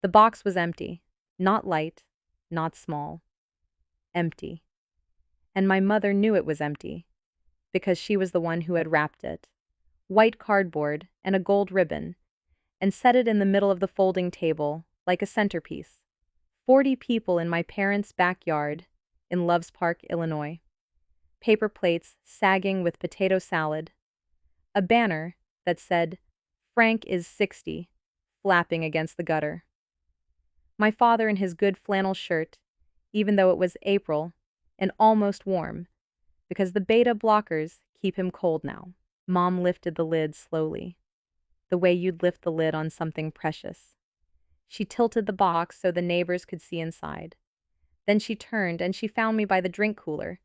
The box was empty. Not light, not small. Empty. And my mother knew it was empty, because she was the one who had wrapped it. White cardboard and a gold ribbon, and set it in the middle of the folding table, like a centerpiece. 40 people in my parents' backyard in Loves Park, Illinois. Paper plates sagging with potato salad. A banner that said, "Frank is 60, flapping against the gutter. My father in his good flannel shirt, even though it was April and almost warm, because the beta blockers keep him cold now. Mom lifted the lid slowly, the way you'd lift the lid on something precious. She tilted the box so the neighbors could see inside. Then she turned and she found me by the drink cooler,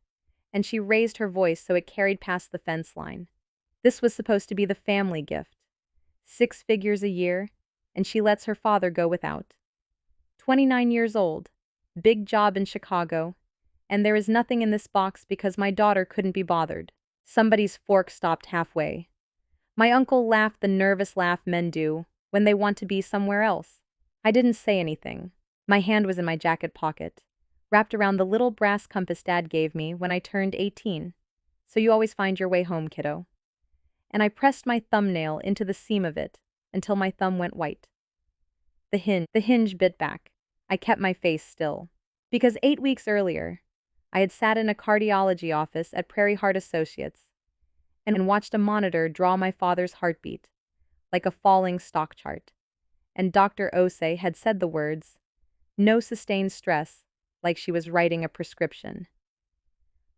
and she raised her voice so it carried past the fence line. This was supposed to be the family gift. 6 figures a year, and she lets her father go without. 29 years old, big job in Chicago, and there is nothing in this box because my daughter couldn't be bothered. Somebody's fork stopped halfway. My uncle laughed the nervous laugh men do when they want to be somewhere else. I didn't say anything. My hand was in my jacket pocket, wrapped around the little brass compass Dad gave me when I turned 18. So you always find your way home, kiddo. And I pressed my thumbnail into the seam of it until my thumb went white. The hinge bit back. I kept my face still. Because 8 weeks earlier, I had sat in a cardiology office at Prairie Heart Associates and watched a monitor draw my father's heartbeat, like a falling stock chart. And Dr. Ose had said the words, "No sustained stress," like she was writing a prescription.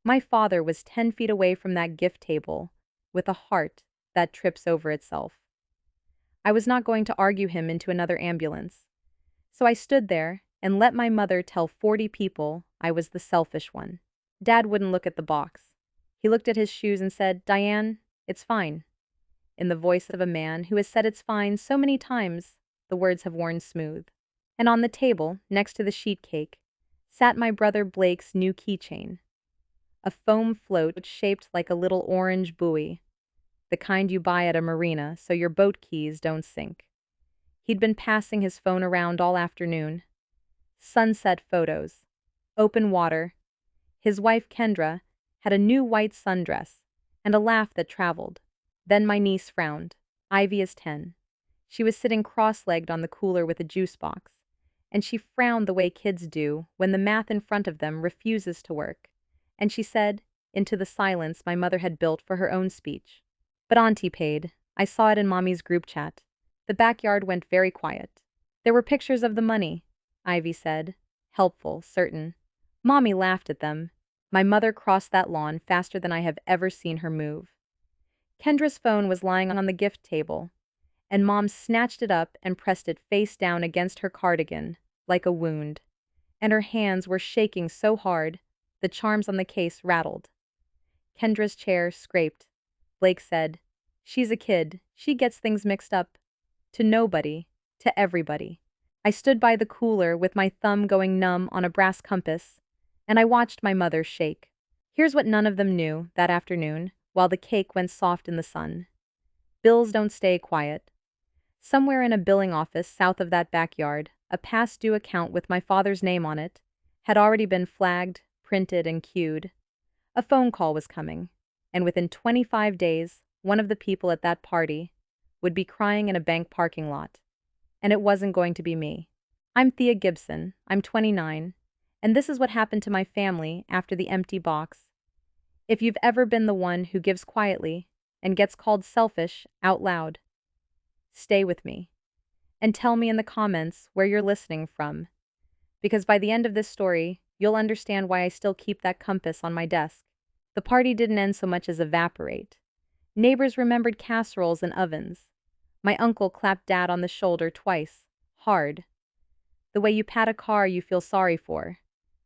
My father was 10 feet away from that gift table, with a heart that trips over itself. I was not going to argue him into another ambulance. So I stood there and let my mother tell 40 people I was the selfish one. Dad wouldn't look at the box. He looked at his shoes and said, "Diane, it's fine." In the voice of a man who has said it's fine so many times, the words have worn smooth. And on the table, next to the sheet cake, sat my brother Blake's new keychain. A foam float shaped like a little orange buoy, the kind you buy at a marina so your boat keys don't sink. He'd been passing his phone around all afternoon. Sunset photos. Open water. His wife Kendra had a new white sundress and a laugh that traveled. Then my niece frowned. Ivy is 10. She was sitting cross-legged on the cooler with a juice box, and she frowned the way kids do when the math in front of them refuses to work. And she said, into the silence my mother had built for her own speech, "But Auntie paid. I saw it in Mommy's group chat." The backyard went very quiet. "There were pictures of the money," Ivy said. Helpful, certain. Mommy laughed at them. My mother crossed that lawn faster than I have ever seen her move. Kendra's phone was lying on the gift table, and Mom snatched it up and pressed it face down against her cardigan, like a wound. And her hands were shaking so hard, the charms on the case rattled. Kendra's chair scraped. Blake said, "She's a kid. She gets things mixed up. To nobody, to everybody." I stood by the cooler with my thumb going numb on a brass compass, and I watched my mother shake. Here's what none of them knew that afternoon, while the cake went soft in the sun. Bills don't stay quiet. Somewhere in a billing office south of that backyard, a past due account with my father's name on it had already been flagged, printed, and queued. A phone call was coming, and within 25 days, one of the people at that party would be crying in a bank parking lot. And it wasn't going to be me. I'm Thea Gibson, I'm 29, and this is what happened to my family after the empty box. If you've ever been the one who gives quietly and gets called selfish out loud, stay with me and tell me in the comments where you're listening from, because by the end of this story, you'll understand why I still keep that compass on my desk. The party didn't end so much as evaporate. Neighbors remembered casseroles and ovens. My uncle clapped Dad on the shoulder twice, hard. The way you pat a car you feel sorry for.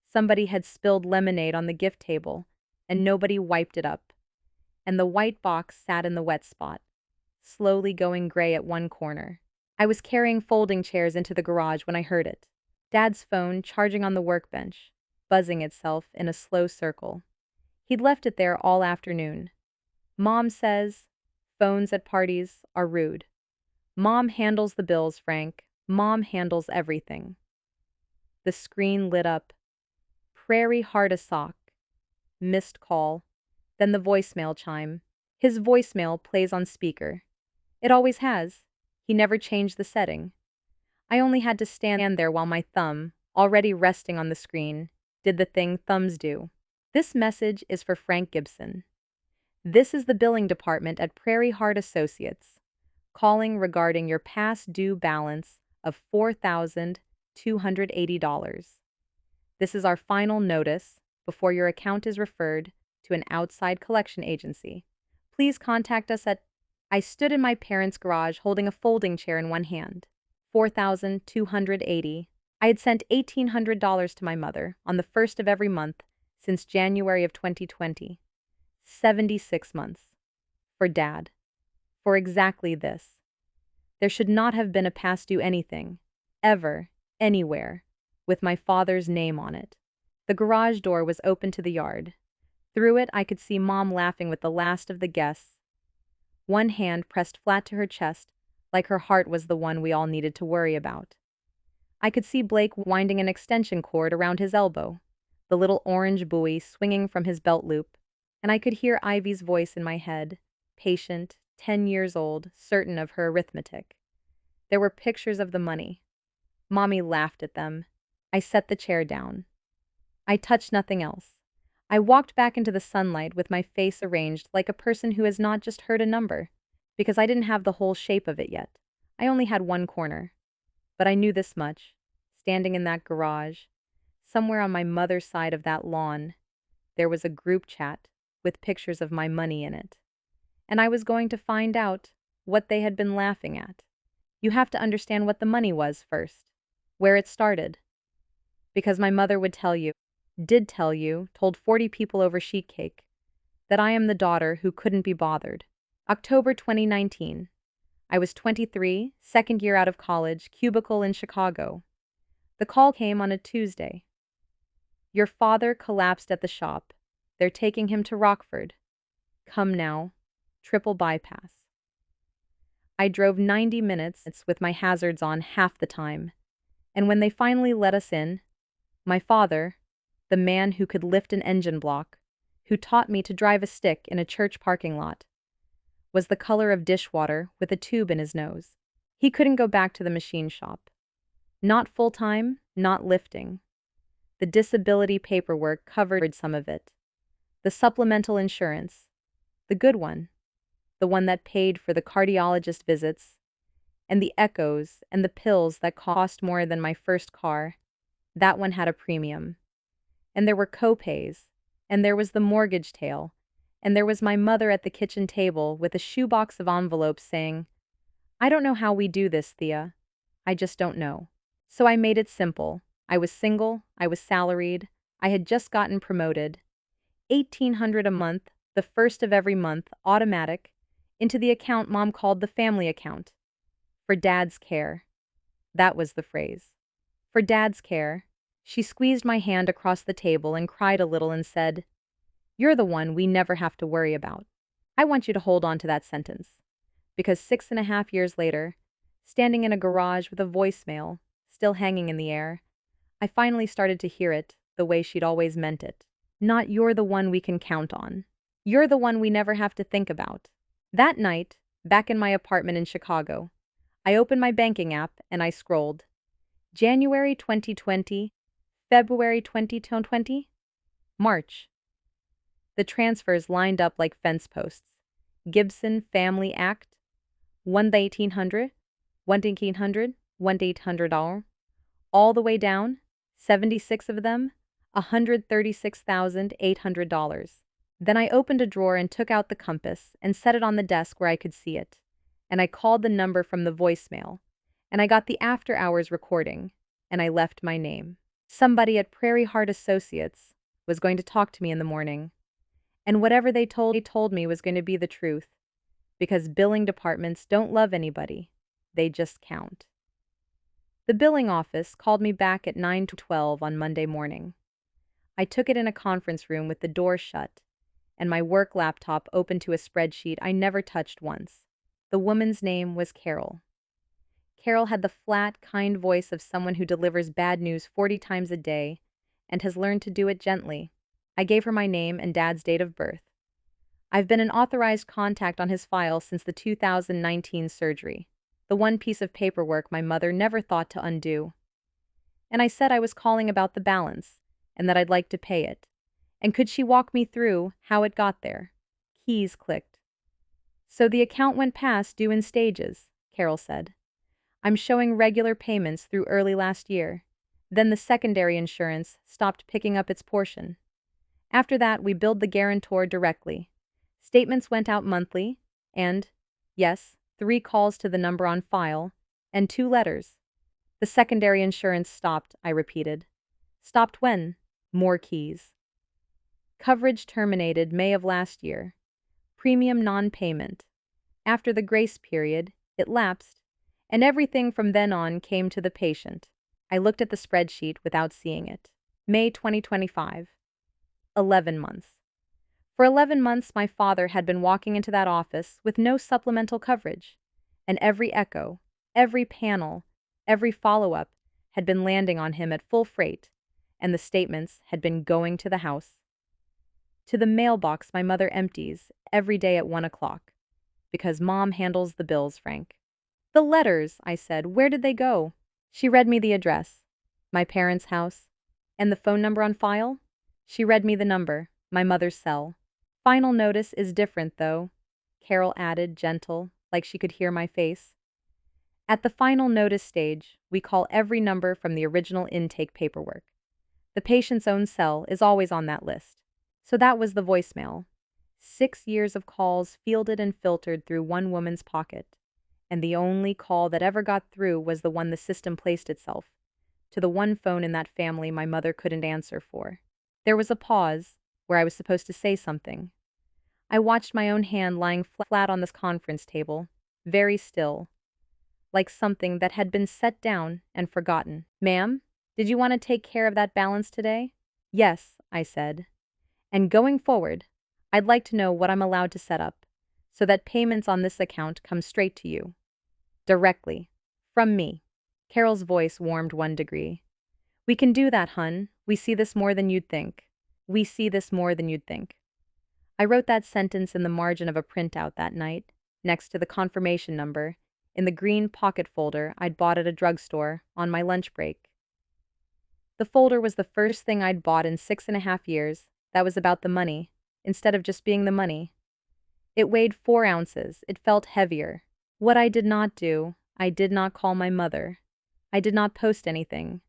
Somebody had spilled lemonade on the gift table, and nobody wiped it up. And the white box sat in the wet spot, slowly going gray at one corner. I was carrying folding chairs into the garage when I heard it. Dad's phone charging on the workbench, buzzing itself in a slow circle. He'd left it there all afternoon. Mom says, phones at parties are rude. Mom handles the bills, Frank. Mom handles everything. The screen lit up. Prairie heart a sock. Missed call. Then the voicemail chime. His voicemail plays on speaker. It always has. He never changed the setting. I only had to stand there while my thumb, already resting on the screen, did the thing thumbs do. This message is for Frank Gibson. This is the billing department at Prairie Heart Associates, calling regarding your past due balance of $4,280. This is our final notice before your account is referred to an outside collection agency. Please contact us at... I stood in my parents' garage holding a folding chair in one hand. $4,280. I had sent $1,800 to my mother on the first of every month since January of 2020. 76 months. For Dad. For exactly this. There should not have been a past due anything, ever, anywhere, with my father's name on it. The garage door was open to the yard. Through it I could see Mom laughing with the last of the guests. One hand pressed flat to her chest, like her heart was the one we all needed to worry about. I could see Blake winding an extension cord around his elbow, the little orange buoy swinging from his belt loop, and I could hear Ivy's voice in my head, patient, 10 years old, certain of her arithmetic. There were pictures of the money. Mommy laughed at them. I set the chair down. I touched nothing else. I walked back into the sunlight with my face arranged like a person who has not just heard a number, because I didn't have the whole shape of it yet. I only had one corner. But I knew this much. Standing in that garage, somewhere on my mother's side of that lawn, there was a group chat with pictures of my money in it. And I was going to find out what they had been laughing at. You have to understand what the money was first, where it started. Because my mother would tell you, did tell you, told 40 people over sheet cake, that I am the daughter who couldn't be bothered. October 2019. I was 23, second year out of college, cubicle in Chicago. The call came on a Tuesday. Your father collapsed at the shop. They're taking him to Rockford. Come now. Triple bypass. I drove 90 minutes with my hazards on half the time. And when they finally let us in, my father, the man who could lift an engine block, who taught me to drive a stick in a church parking lot, was the color of dishwater with a tube in his nose. He couldn't go back to the machine shop. Not full-time, not lifting. The disability paperwork covered some of it. The supplemental insurance. The good one. The one that paid for the cardiologist visits, and the echoes and the pills that cost more than my first car. That one had a premium. And there were co-pays, and there was the mortgage tail, and there was my mother at the kitchen table with a shoebox of envelopes saying, I don't know how we do this, Thea. I just don't know. So I made it simple. I was single, I was salaried, I had just gotten promoted. $1,800 a month, the first of every month, automatic, into the account Mom called the family account. For Dad's care. That was the phrase. For Dad's care. She squeezed my hand across the table and cried a little and said, You're the one we never have to worry about. I want you to hold on to that sentence. Because 6.5 years later, standing in a garage with a voicemail, still hanging in the air, I finally started to hear it the way she'd always meant it. Not you're the one we can count on. You're the one we never have to think about. That night, back in my apartment in Chicago, I opened my banking app and I scrolled. January 2020, February 2020, March. The transfers lined up like fence posts. Gibson Family Act, $1,800, $1,800, $1,800, all the way down, 76 of them, $136,800. Then I opened a drawer and took out the compass and set it on the desk where I could see it. And I called the number from the voicemail. And I got the after-hours recording. And I left my name. Somebody at Prairie Heart Associates was going to talk to me in the morning. And whatever they told me was going to be the truth. Because billing departments don't love anybody. They just count. The billing office called me back at 9:12 on Monday morning. I took it in a conference room with the door shut, and my work laptop open to a spreadsheet I never touched once. The woman's name was Carol. Carol had the flat, kind voice of someone who delivers bad news 40 times a day and has learned to do it gently. I gave her my name and Dad's date of birth. I've been an authorized contact on his file since the 2019 surgery, the one piece of paperwork my mother never thought to undo. And I said I was calling about the balance and that I'd like to pay it. And could she walk me through how it got there? Keys clicked. So the account went past due in stages, Carol said. I'm showing regular payments through early last year. Then the secondary insurance stopped picking up its portion. After that, we billed the guarantor directly. Statements went out monthly, and, yes, 3 calls to the number on file, and 2 letters. The secondary insurance stopped, I repeated. Stopped when? More keys. Coverage terminated May of last year. Premium non-payment. After the grace period, it lapsed, and everything from then on came to the patient. I looked at the spreadsheet without seeing it. May 2025. 11 months. For 11 months, my father had been walking into that office with no supplemental coverage, and every echo, every panel, every follow-up had been landing on him at full freight, and the statements had been going to the house. To the mailbox my mother empties every day at 1 o'clock, because Mom handles the bills, Frank. The letters, I said, where did they go? She read me the address, my parents' house, and the phone number on file. She read me the number, my mother's cell. Final notice is different, though, Carol added, gentle, like she could hear my face. At the final notice stage, we call every number from the original intake paperwork. The patient's own cell is always on that list. So that was the voicemail. 6 years of calls fielded and filtered through one woman's pocket. And the only call that ever got through was the one the system placed itself, to the one phone in that family my mother couldn't answer for. There was a pause, where I was supposed to say something. I watched my own hand lying flat on this conference table, very still, like something that had been set down and forgotten. Ma'am, did you want to take care of that balance today? Yes, I said. And going forward, I'd like to know what I'm allowed to set up, so that payments on this account come straight to you. Directly. From me. Carol's voice warmed 1 degree. We can do that, hun. We see this more than you'd think. We see this more than you'd think. I wrote that sentence in the margin of a printout that night, next to the confirmation number, in the green pocket folder I'd bought at a drugstore on my lunch break. The folder was the first thing I'd bought in 6.5 years that was about the money, instead of just being the money. It weighed 4 ounces. It felt heavier. What I did not do, I did not call my mother. I did not post anything.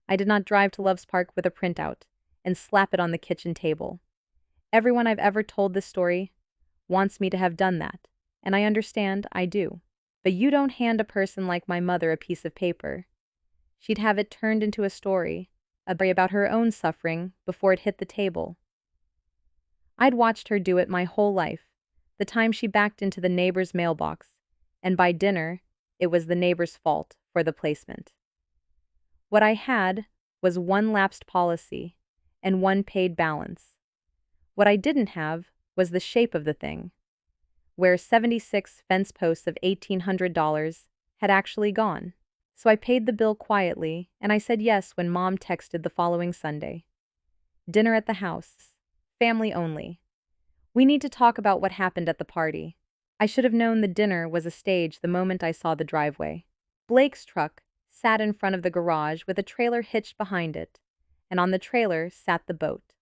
I did not drive to Loves Park with a printout and slap it on the kitchen table. Everyone I've ever told this story wants me to have done that, and I understand I do. But you don't hand a person like my mother a piece of paper. She'd have it turned into a story about her own suffering before it hit the table. I'd watched her do it my whole life, the time she backed into the neighbor's mailbox, and by dinner, it was the neighbor's fault for the placement. What I had was 1 lapsed policy and 1 paid balance. What I didn't have was the shape of the thing, where 76 fence posts of $1,800 had actually gone. So I paid the bill quietly, and I said yes when Mom texted the following Sunday. Dinner at the house. Family only. We need to talk about what happened at the party. I should have known the dinner was a stage the moment I saw the driveway. Blake's truck sat in front of the garage with a trailer hitched behind it, and on the trailer sat the boat.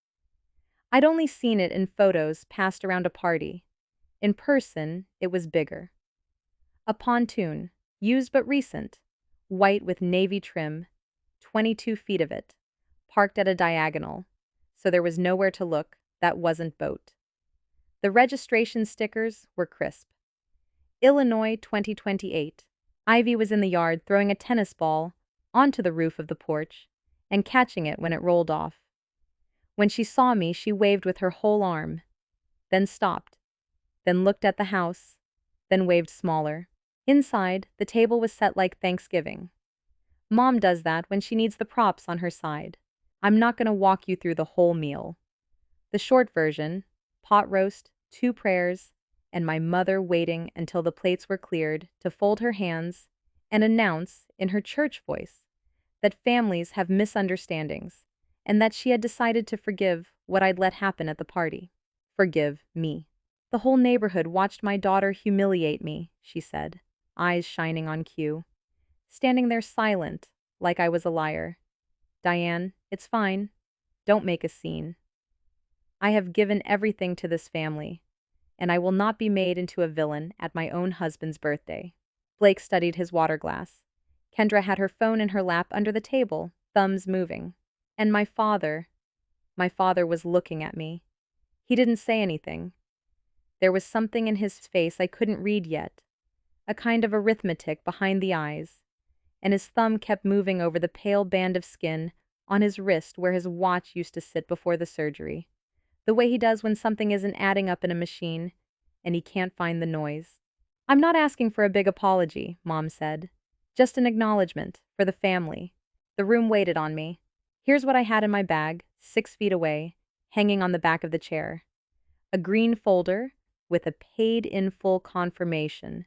I'd only seen it in photos passed around a party. In person, it was bigger. A pontoon, used but recent, white with navy trim, 22 feet of it, parked at a diagonal, so there was nowhere to look that wasn't boat. The registration stickers were crisp. Illinois 2028. Ivy was in the yard throwing a tennis ball onto the roof of the porch and catching it when it rolled off. When she saw me, she waved with her whole arm, then stopped, then looked at the house, then waved smaller. Inside, the table was set like Thanksgiving. Mom does that when she needs the props on her side. I'm not going to walk you through the whole meal. The short version, pot roast, 2 prayers, and my mother waiting until the plates were cleared to fold her hands and announce, in her church voice, that families have misunderstandings and that she had decided to forgive what I'd let happen at the party. Forgive me. The whole neighborhood watched my daughter humiliate me, she said, eyes shining on cue, standing there silent, like I was a liar. Diane, it's fine. Don't make a scene. I have given everything to this family, and I will not be made into a villain at my own husband's birthday. Blake studied his water glass. Kendra had her phone in her lap under the table, thumbs moving. And my father was looking at me. He didn't say anything. There was something in his face I couldn't read yet, a kind of arithmetic behind the eyes, and his thumb kept moving over the pale band of skin on his wrist where his watch used to sit before the surgery, the way he does when something isn't adding up in a machine and he can't find the noise. I'm not asking for a big apology, Mom said. Just an acknowledgement for the family. The room waited on me. Here's what I had in my bag, 6 feet away, hanging on the back of the chair. A green folder with a paid-in-full confirmation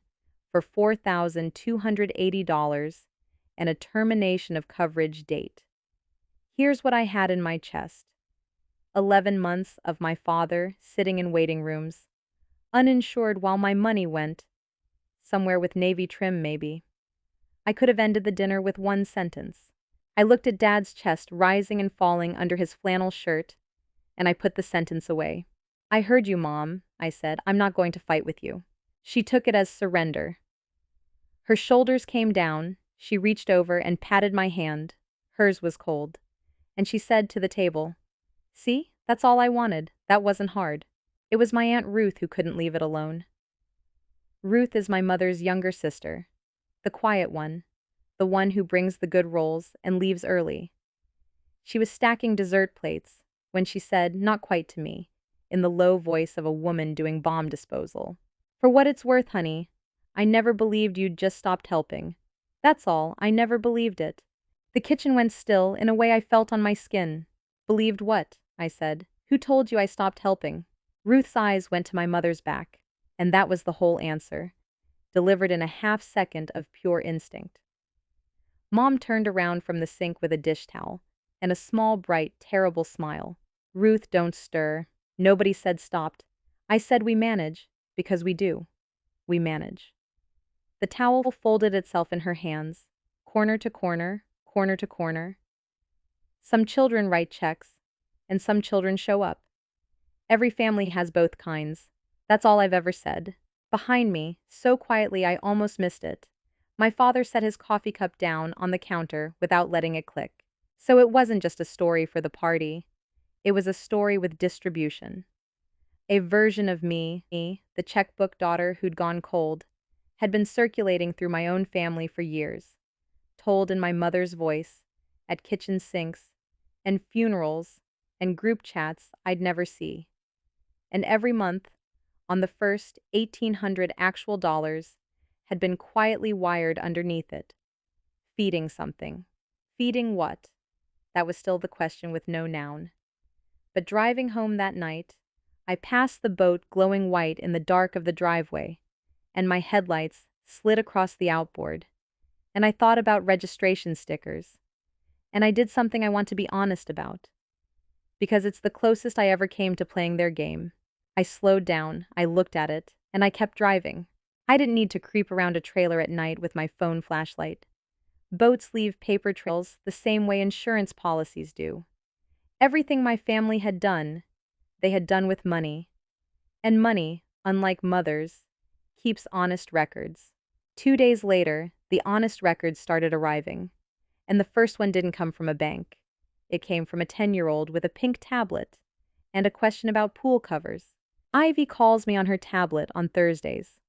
for $4,280 and a termination of coverage date. Here's what I had in my chest. 11 months of my father sitting in waiting rooms, uninsured while my money went. Somewhere with navy trim, maybe. I could have ended the dinner with one sentence. I looked at Dad's chest rising and falling under his flannel shirt, and I put the sentence away. I heard you, Mom, I said. I'm not going to fight with you. She took it as surrender. Her shoulders came down, she reached over and patted my hand. Hers was cold. And she said to the table, "See, that's all I wanted. That wasn't hard." It was my Aunt Ruth who couldn't leave it alone. Ruth is my mother's younger sister, the quiet one, the one who brings the good rolls and leaves early. She was stacking dessert plates when she said, not quite to me, in the low voice of a woman doing bomb disposal, "For what it's worth, honey, I never believed you'd just stopped helping. That's all, I never believed it." The kitchen went still in a way I felt on my skin. "Believed what?" I said. "Who told you I stopped helping?" Ruth's eyes went to my mother's back, and that was the whole answer, delivered in a half-second of pure instinct. Mom turned around from the sink with a dish towel and a small, bright, terrible smile. "Ruth, don't stir. Nobody said stopped. I said we manage, because we do. We manage." The towel folded itself in her hands, corner to corner, corner to corner. Some children write checks, and some children show up. Every family has both kinds. That's all I've ever said. Behind me, so quietly I almost missed it, my father set his coffee cup down on the counter without letting it click. So it wasn't just a story for the party. It was a story with distribution. A version of me, the checkbook daughter who'd gone cold, had been circulating through my own family for years, told in my mother's voice, at kitchen sinks, and funerals, and group chats I'd never see. And every month, on the first 1,800 actual dollars, had been quietly wired underneath it. Feeding something. Feeding what? That was still the question with no noun. But driving home that night, I passed the boat glowing white in the dark of the driveway, and my headlights slid across the outboard. And I thought about registration stickers. And I did something I want to be honest about. Because it's the closest I ever came to playing their game. I slowed down, I looked at it, and I kept driving. I didn't need to creep around a trailer at night with my phone flashlight. Boats leave paper trails the same way insurance policies do. Everything my family had done, they had done with money. And money, unlike mothers, keeps honest records. 2 days later, the honest records started arriving. And the first one didn't come from a bank. It came from a 10-year-old with a pink tablet and a question about pool covers. Ivy calls me on her tablet on Thursdays.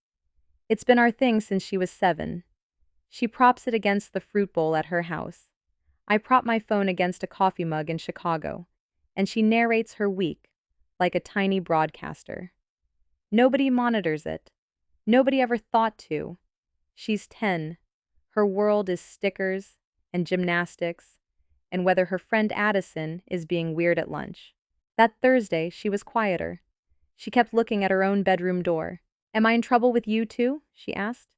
It's been our thing since she was 7. She props it against the fruit bowl at her house. I prop my phone against a coffee mug in Chicago, and she narrates her week like a tiny broadcaster. Nobody monitors it. Nobody ever thought to. She's 10. Her world is stickers and gymnastics, and whether her friend Addison is being weird at lunch. That Thursday, she was quieter. She kept looking at her own bedroom door. "Am I in trouble with you too?" she asked.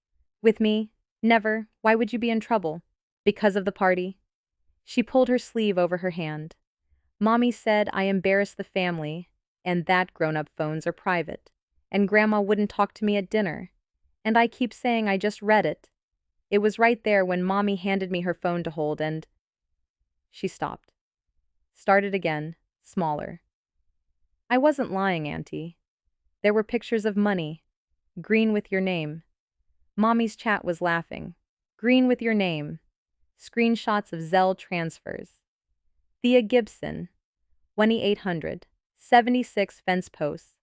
"With me? Never. Why would you be in trouble? Because of the party? She pulled her sleeve over her hand. Mommy said I embarrassed the family, and that grown-up phones are private, and Grandma wouldn't talk to me at dinner. And I keep saying I just read it. It was right there when Mommy handed me her phone to hold and… She stopped. Started again, smaller. I wasn't lying, Auntie. There were pictures of money. Green with your name. Mommy's chat was laughing. Green with your name. Screenshots of Zelle transfers. Thea Gibson, 2800, 76 fence posts.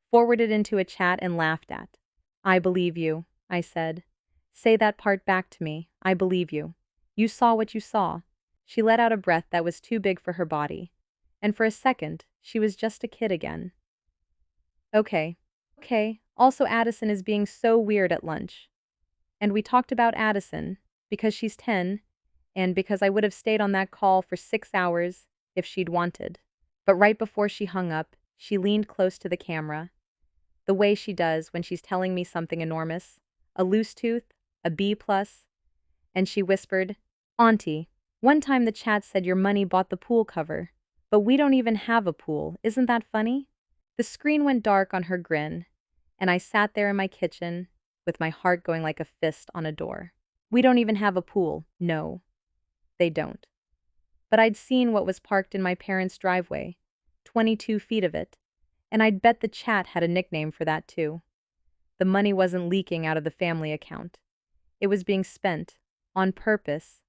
Forwarded into a chat and laughed at. I believe you, I said. Say that part back to me. I believe you. You saw what you saw. She let out a breath that was too big for her body. And for a second, she was just a kid again. Okay. Also Addison is being so weird at lunch. And we talked about Addison, because she's 10, and because I would have stayed on that call for 6 hours if she'd wanted. But right before she hung up, she leaned close to the camera, the way she does when she's telling me something enormous, a loose tooth, a B+, and she whispered, Auntie, one time the chat said your money bought the pool cover, but we don't even have a pool, isn't that funny? The screen went dark on her grin, and I sat there in my kitchen with my heart going like a fist on a door. We don't even have a pool. No, they don't. But I'd seen what was parked in my parents' driveway, 22 feet of it, and I'd bet the chat had a nickname for that too. The money wasn't leaking out of the family account. It was being spent, on purpose,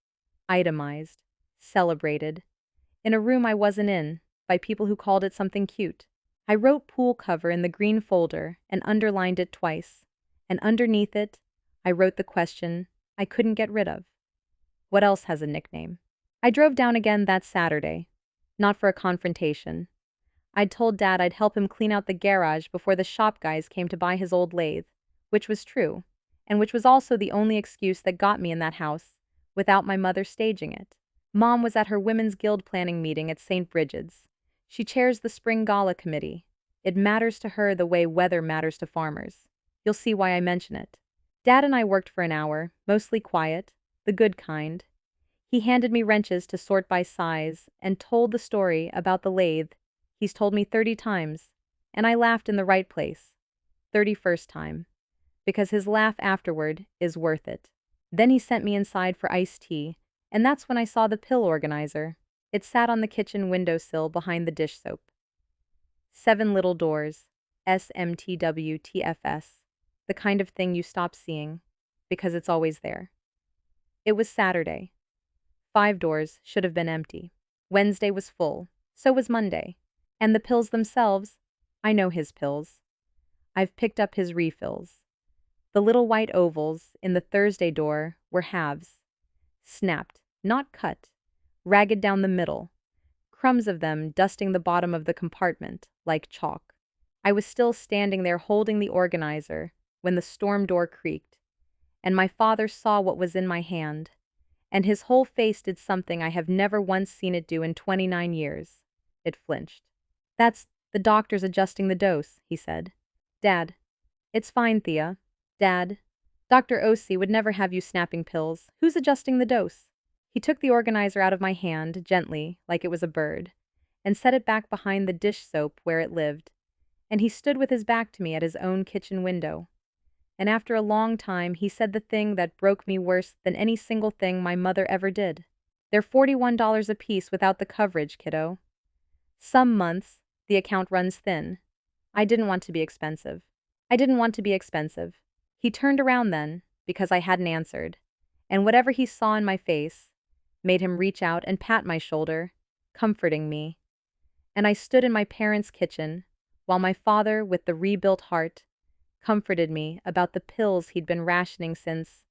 itemized, celebrated, in a room I wasn't in, by people who called it something cute. I wrote pool cover in the green folder and underlined it twice, and underneath it, I wrote the question I couldn't get rid of. What else has a nickname? I drove down again that Saturday, not for a confrontation. I'd told Dad I'd help him clean out the garage before the shop guys came to buy his old lathe, which was true, and which was also the only excuse that got me in that house, without my mother staging it. Mom was at her Women's Guild planning meeting at St. Bridget's. She chairs the spring gala committee. It matters to her the way weather matters to farmers. You'll see why I mention it. Dad and I worked for an hour, mostly quiet, the good kind. He handed me wrenches to sort by size and told the story about the lathe he's told me 30 times, and I laughed in the right place. 31st time. Because his laugh afterward is worth it. Then he sent me inside for iced tea, and that's when I saw the pill organizer. It sat on the kitchen windowsill behind the dish soap. 7 little doors. SMTWTFS. The kind of thing you stop seeing, because it's always there. It was Saturday. 5 doors should have been empty. Wednesday was full. So was Monday. And the pills themselves, I know his pills. I've picked up his refills. The little white ovals in the Thursday door were halves. Snapped, not cut, ragged down the middle. Crumbs of them dusting the bottom of the compartment, like chalk. I was still standing there holding the organizer when the storm door creaked, and my father saw what was in my hand, and his whole face did something I have never once seen it do in 29 years. It flinched. That's the doctor's adjusting the dose, he said. Dad. It's fine, Thea. Dad. Dr. O.C. would never have you snapping pills. Who's adjusting the dose? He took the organizer out of my hand, gently, like it was a bird, and set it back behind the dish soap where it lived, and he stood with his back to me at his own kitchen window. And after a long time, he said the thing that broke me worse than any single thing my mother ever did. They're $41 apiece without the coverage, kiddo. Some months, the account runs thin. I didn't want to be expensive. He turned around then, because I hadn't answered, and whatever he saw in my face made him reach out and pat my shoulder, comforting me. And I stood in my parents' kitchen, while my father, with the rebuilt heart, comforted me about the pills he'd been rationing since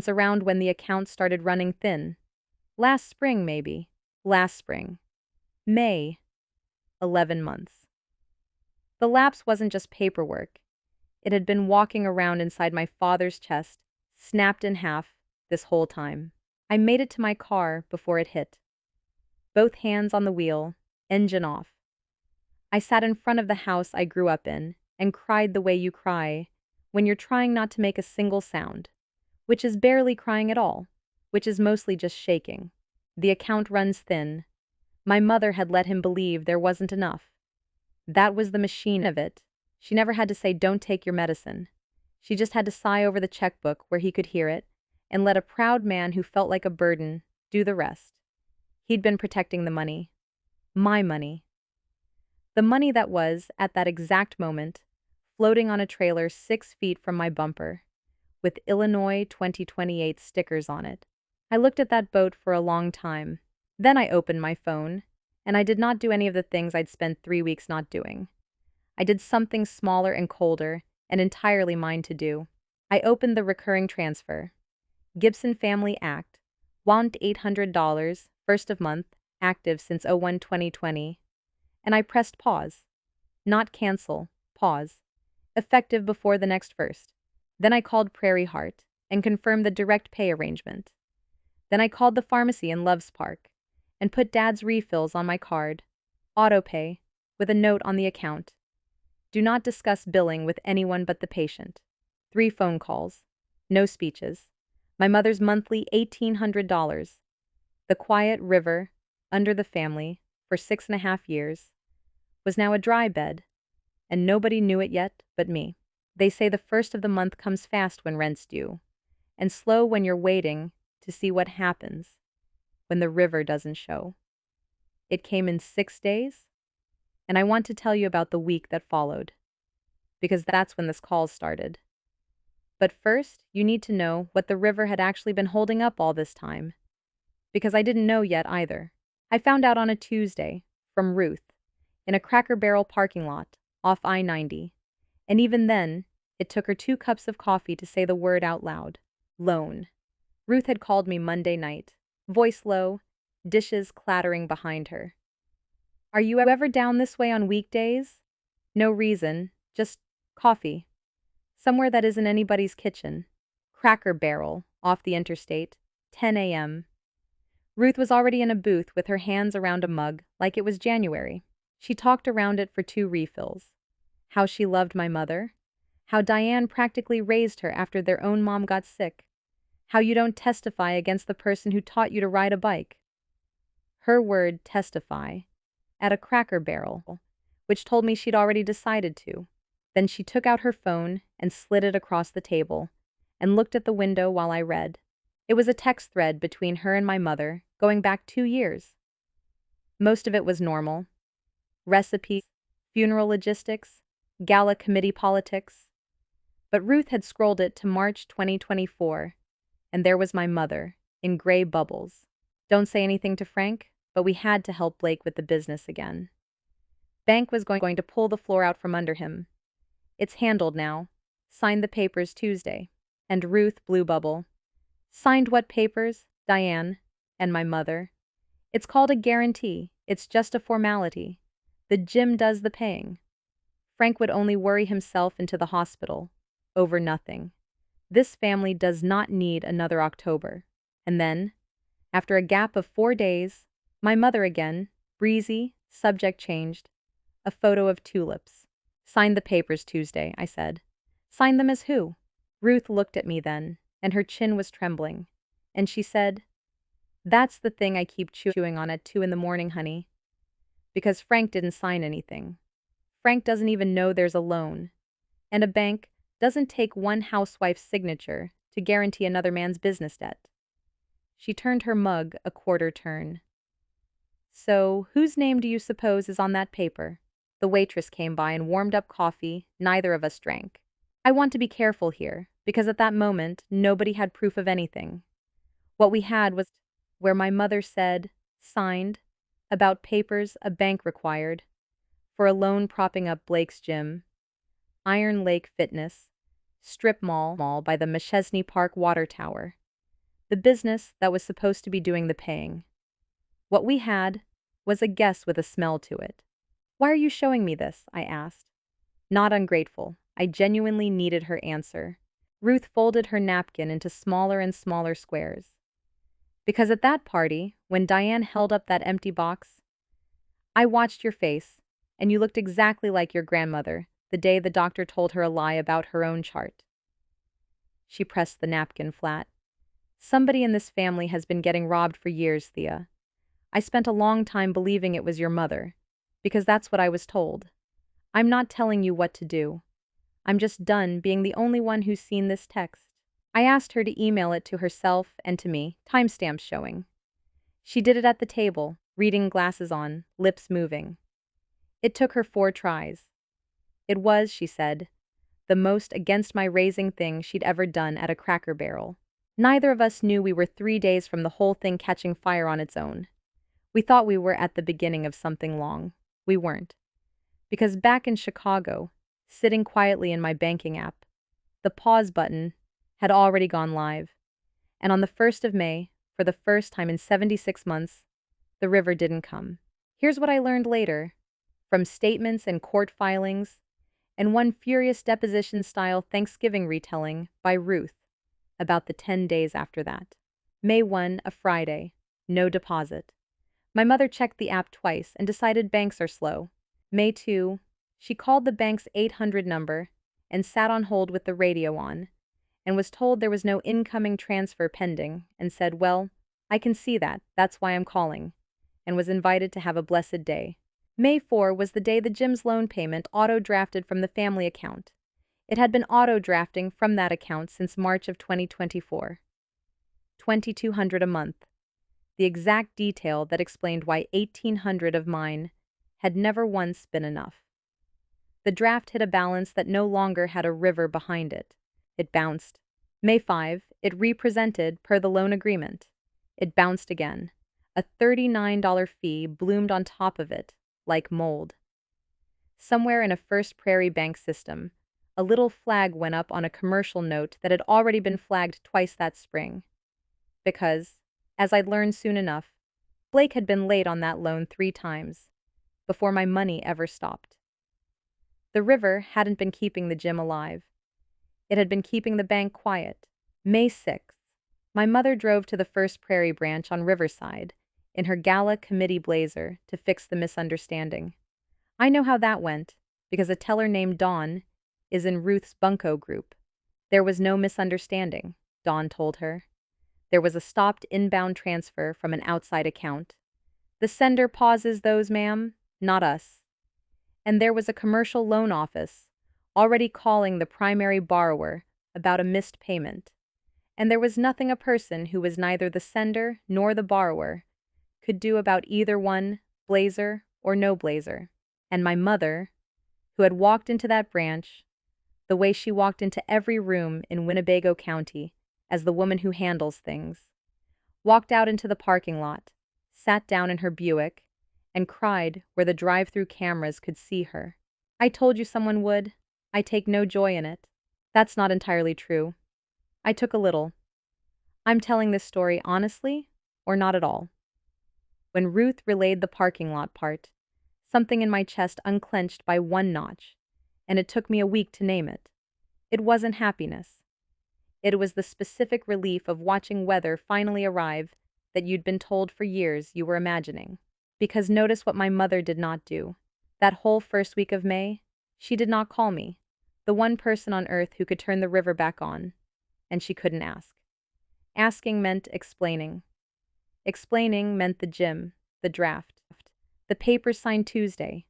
around when the account started running thin. Last spring, maybe. Last spring. May. 11 months. The lapse wasn't just paperwork. It had been walking around inside my father's chest, snapped in half, this whole time. I made it to my car before it hit. Both hands on the wheel, engine off. I sat in front of the house I grew up in and cried the way you cry when you're trying not to make a single sound, which is barely crying at all, which is mostly just shaking. The account runs thin. My mother had let him believe there wasn't enough. That was the machine of it. She never had to say, "Don't take your medicine." She just had to sigh over the checkbook where he could hear it and let a proud man who felt like a burden do the rest. He'd been protecting the money. My money. The money that was, at that exact moment, floating on a trailer 6 feet from my bumper, with Illinois 2028 stickers on it. I looked at that boat for a long time. Then I opened my phone, and I did not do any of the things I'd spent 3 weeks not doing. I did something smaller and colder, and entirely mine to do. I opened the recurring transfer. Gibson Family Act, want $800, first of month, active since 01/2020, and I pressed pause. Not cancel, pause. Effective before the next first. Then I called Prairie Heart and confirmed the direct pay arrangement. Then I called the pharmacy in Loves Park and put Dad's refills on my card, auto pay, with a note on the account. Do not discuss billing with anyone but the patient. 3 phone calls. No speeches. My mother's monthly $1,800. The quiet river, under the family, for 6.5 years, was now a dry bed, and nobody knew it yet but me. They say the first of the month comes fast when rent's due, and slow when you're waiting to see what happens when the river doesn't show. It came in 6 days, and I want to tell you about the week that followed, because that's when this call started. But first, you need to know what the river had actually been holding up all this time, because I didn't know yet either. I found out on a Tuesday, from Ruth, in a Cracker Barrel parking lot off I-90, and even then, it took her 2 cups of coffee to say the word out loud. Loan. Ruth had called me Monday night, voice low, dishes clattering behind her. Are you ever down this way on weekdays? No reason, just coffee. Somewhere that isn't anybody's kitchen. Cracker Barrel, off the interstate, 10 a.m. Ruth was already in a booth with her hands around a mug like it was January. She talked around it for 2 refills. How she loved my mother. How Diane practically raised her after their own mom got sick. How you don't testify against the person who taught you to ride a bike. Her word, testify, at a Cracker Barrel, which told me she'd already decided to. Then she took out her phone and slid it across the table and looked at the window while I read. It was a text thread between her and my mother, going back 2 years. Most of it was normal. Recipes, funeral logistics, gala committee politics. But Ruth had scrolled it to March 2024, and there was my mother, in gray bubbles. Don't say anything to Frank, but we had to help Blake with the business again. Bank was going to pull the floor out from under him. It's handled now. Signed the papers Tuesday. And Ruth, blue bubble. Signed what papers? Diane. And my mother. It's called a guarantee. It's just a formality. The gym does the paying. Frank would only worry himself into the hospital. Over nothing. This family does not need another October. And then, after a gap of 4 days, my mother again, breezy, subject changed. A photo of tulips. Signed the papers Tuesday, I said. Signed them as who? Ruth looked at me then, and her chin was trembling. And she said, "That's the thing I keep chewing on at 2 in the morning, honey. Because Frank didn't sign anything. Frank doesn't even know there's a loan. And a bank doesn't take one housewife's signature to guarantee another man's business debt." She turned her mug a quarter turn. "So, whose name do you suppose is on that paper?" The waitress came by and warmed up coffee neither of us drank. I want to be careful here, because at that moment, nobody had proof of anything. What we had was where my mother said, signed, about papers a bank required, for a loan propping up Blake's gym, Iron Lake Fitness, strip mall by the Machesney Park Water Tower, the business that was supposed to be doing the paying. What we had was a guess with a smell to it. "Why are you showing me this?" I asked. Not ungrateful. I genuinely needed her answer. Ruth folded her napkin into smaller and smaller squares. "Because at that party, when Diane held up that empty box, I watched your face, and you looked exactly like your grandmother the day the doctor told her a lie about her own chart." She pressed the napkin flat. Somebody in this family has been getting robbed for years, Thea. I spent a long time believing it was your mother, because that's what I was told. I'm not telling you what to do. I'm just done being the only one who's seen this text. I asked her to email it to herself and to me, timestamps showing. She did it at the table, reading glasses on, lips moving. It took her 4 tries. It was, she said, the most against my raising thing she'd ever done at a Cracker Barrel. Neither of us knew we were 3 days from the whole thing catching fire on its own. We thought we were at the beginning of something long. We weren't. Because back in Chicago, sitting quietly in my banking app, the pause button had already gone live. And on the 1st of May, for the first time in 76 months, the river didn't come. Here's what I learned later, from statements and court filings, and one furious deposition-style Thanksgiving retelling by Ruth about the 10 days after that. May 1, a Friday. No deposit. My mother checked the app twice and decided banks are slow. May 2, she called the bank's 800 number and sat on hold with the radio on, and was told there was no incoming transfer pending, and said, well, I can see that, that's why I'm calling, and was invited to have a blessed day. May 4 was the day the gym's loan payment auto-drafted from the family account. It had been auto-drafting from that account since March of 2024. $2,200 a month. The exact detail that explained why $1,800 of mine had never once been enough. The draft hit a balance that no longer had a river behind it. It bounced. May 5, it represented per the loan agreement. It bounced again. A $39 fee bloomed on top of it, like mold. Somewhere in a First Prairie Bank system, a little flag went up on a commercial note that had already been flagged twice that spring. Because, as I'd learned soon enough, Blake had been late on that loan 3 times, before my money ever stopped. The river hadn't been keeping the gym alive. It had been keeping the bank quiet. May 6th, my mother drove to the First Prairie branch on Riverside in her gala committee blazer to fix the misunderstanding. I know how that went, because a teller named Dawn is in Ruth's bunco group. There was no misunderstanding, Dawn told her. There was a stopped inbound transfer from an outside account. The sender pauses those, ma'am, not us. And there was a commercial loan office already calling the primary borrower about a missed payment. And there was nothing a person who was neither the sender nor the borrower could do about either one, blazer or no blazer. And my mother, who had walked into that branch, the way she walked into every room in Winnebago County as the woman who handles things, walked out into the parking lot, sat down in her Buick, and cried where the drive-through cameras could see her. I told you someone would. I take no joy in it. That's not entirely true. I took a little. I'm telling this story honestly, or not at all. When Ruth relayed the parking lot part, something in my chest unclenched by 1 notch, and it took me a week to name it. It wasn't happiness. It was the specific relief of watching weather finally arrive that you'd been told for years you were imagining. Because notice what my mother did not do. That whole first week of May, she did not call me, the one person on earth who could turn the river back on, and she couldn't ask. Asking meant explaining. Explaining meant the gym, the draft, the papers signed Tuesday.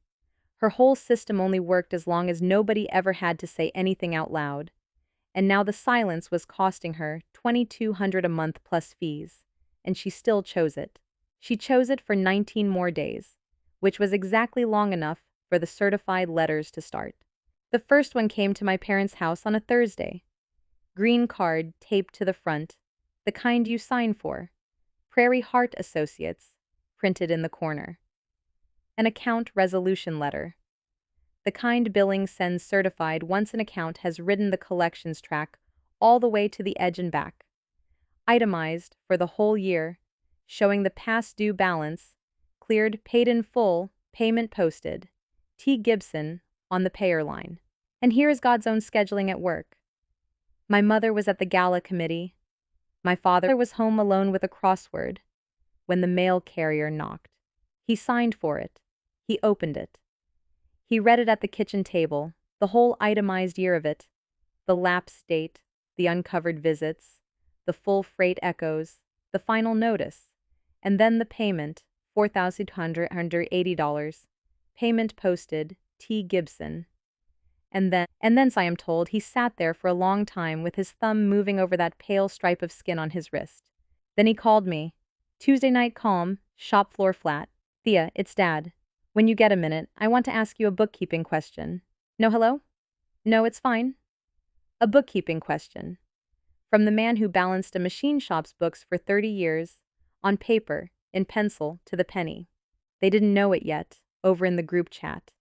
Her whole system only worked as long as nobody ever had to say anything out loud. And now the silence was costing her $2,200 a month plus fees, and she still chose it. She chose it for 19 more days, which was exactly long enough for the certified letters to start. The first one came to my parents' house on a Thursday. Green card taped to the front, the kind you sign for. Prairie Heart Associates, printed in the corner. An account resolution letter. The kind billing sends certified once an account has ridden the collections track all the way to the edge and back. Itemized for the whole year, showing the past due balance, cleared, paid in full, payment posted. T. Gibson on the payer line. And here is God's own scheduling at work. My mother was at the gala committee. My father was home alone with a crossword when the mail carrier knocked. He signed for it. He opened it. He read it at the kitchen table, the whole itemized year of it, the lapse date, the uncovered visits, the full freight echoes, the final notice, and then the payment, $4,280. Payment posted, T. Gibson. And then, I am told, he sat there for a long time with his thumb moving over that pale stripe of skin on his wrist. Then he called me. Tuesday night calm, shop floor flat. Thea, it's Dad. When you get a minute, I want to ask you a bookkeeping question. No, hello? No, it's fine. A bookkeeping question. From the man who balanced a machine shop's books for 30 years, on paper, in pencil, to the penny. They didn't know it yet, over in the group chat.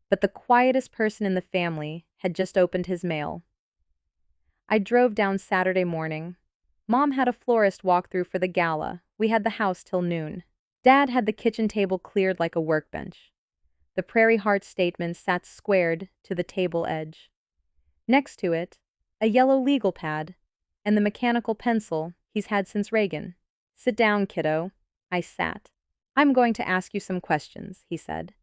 But the quietest person in the family had just opened his mail. I drove down Saturday morning. Mom had a florist walk through for the gala. We had the house till noon. Dad had the kitchen table cleared like a workbench. The Prairie Heart statement sat squared to the table edge. Next to it, a yellow legal pad, and the mechanical pencil he's had since Reagan. Sit down, kiddo. I sat. I'm going to ask you some questions, he said.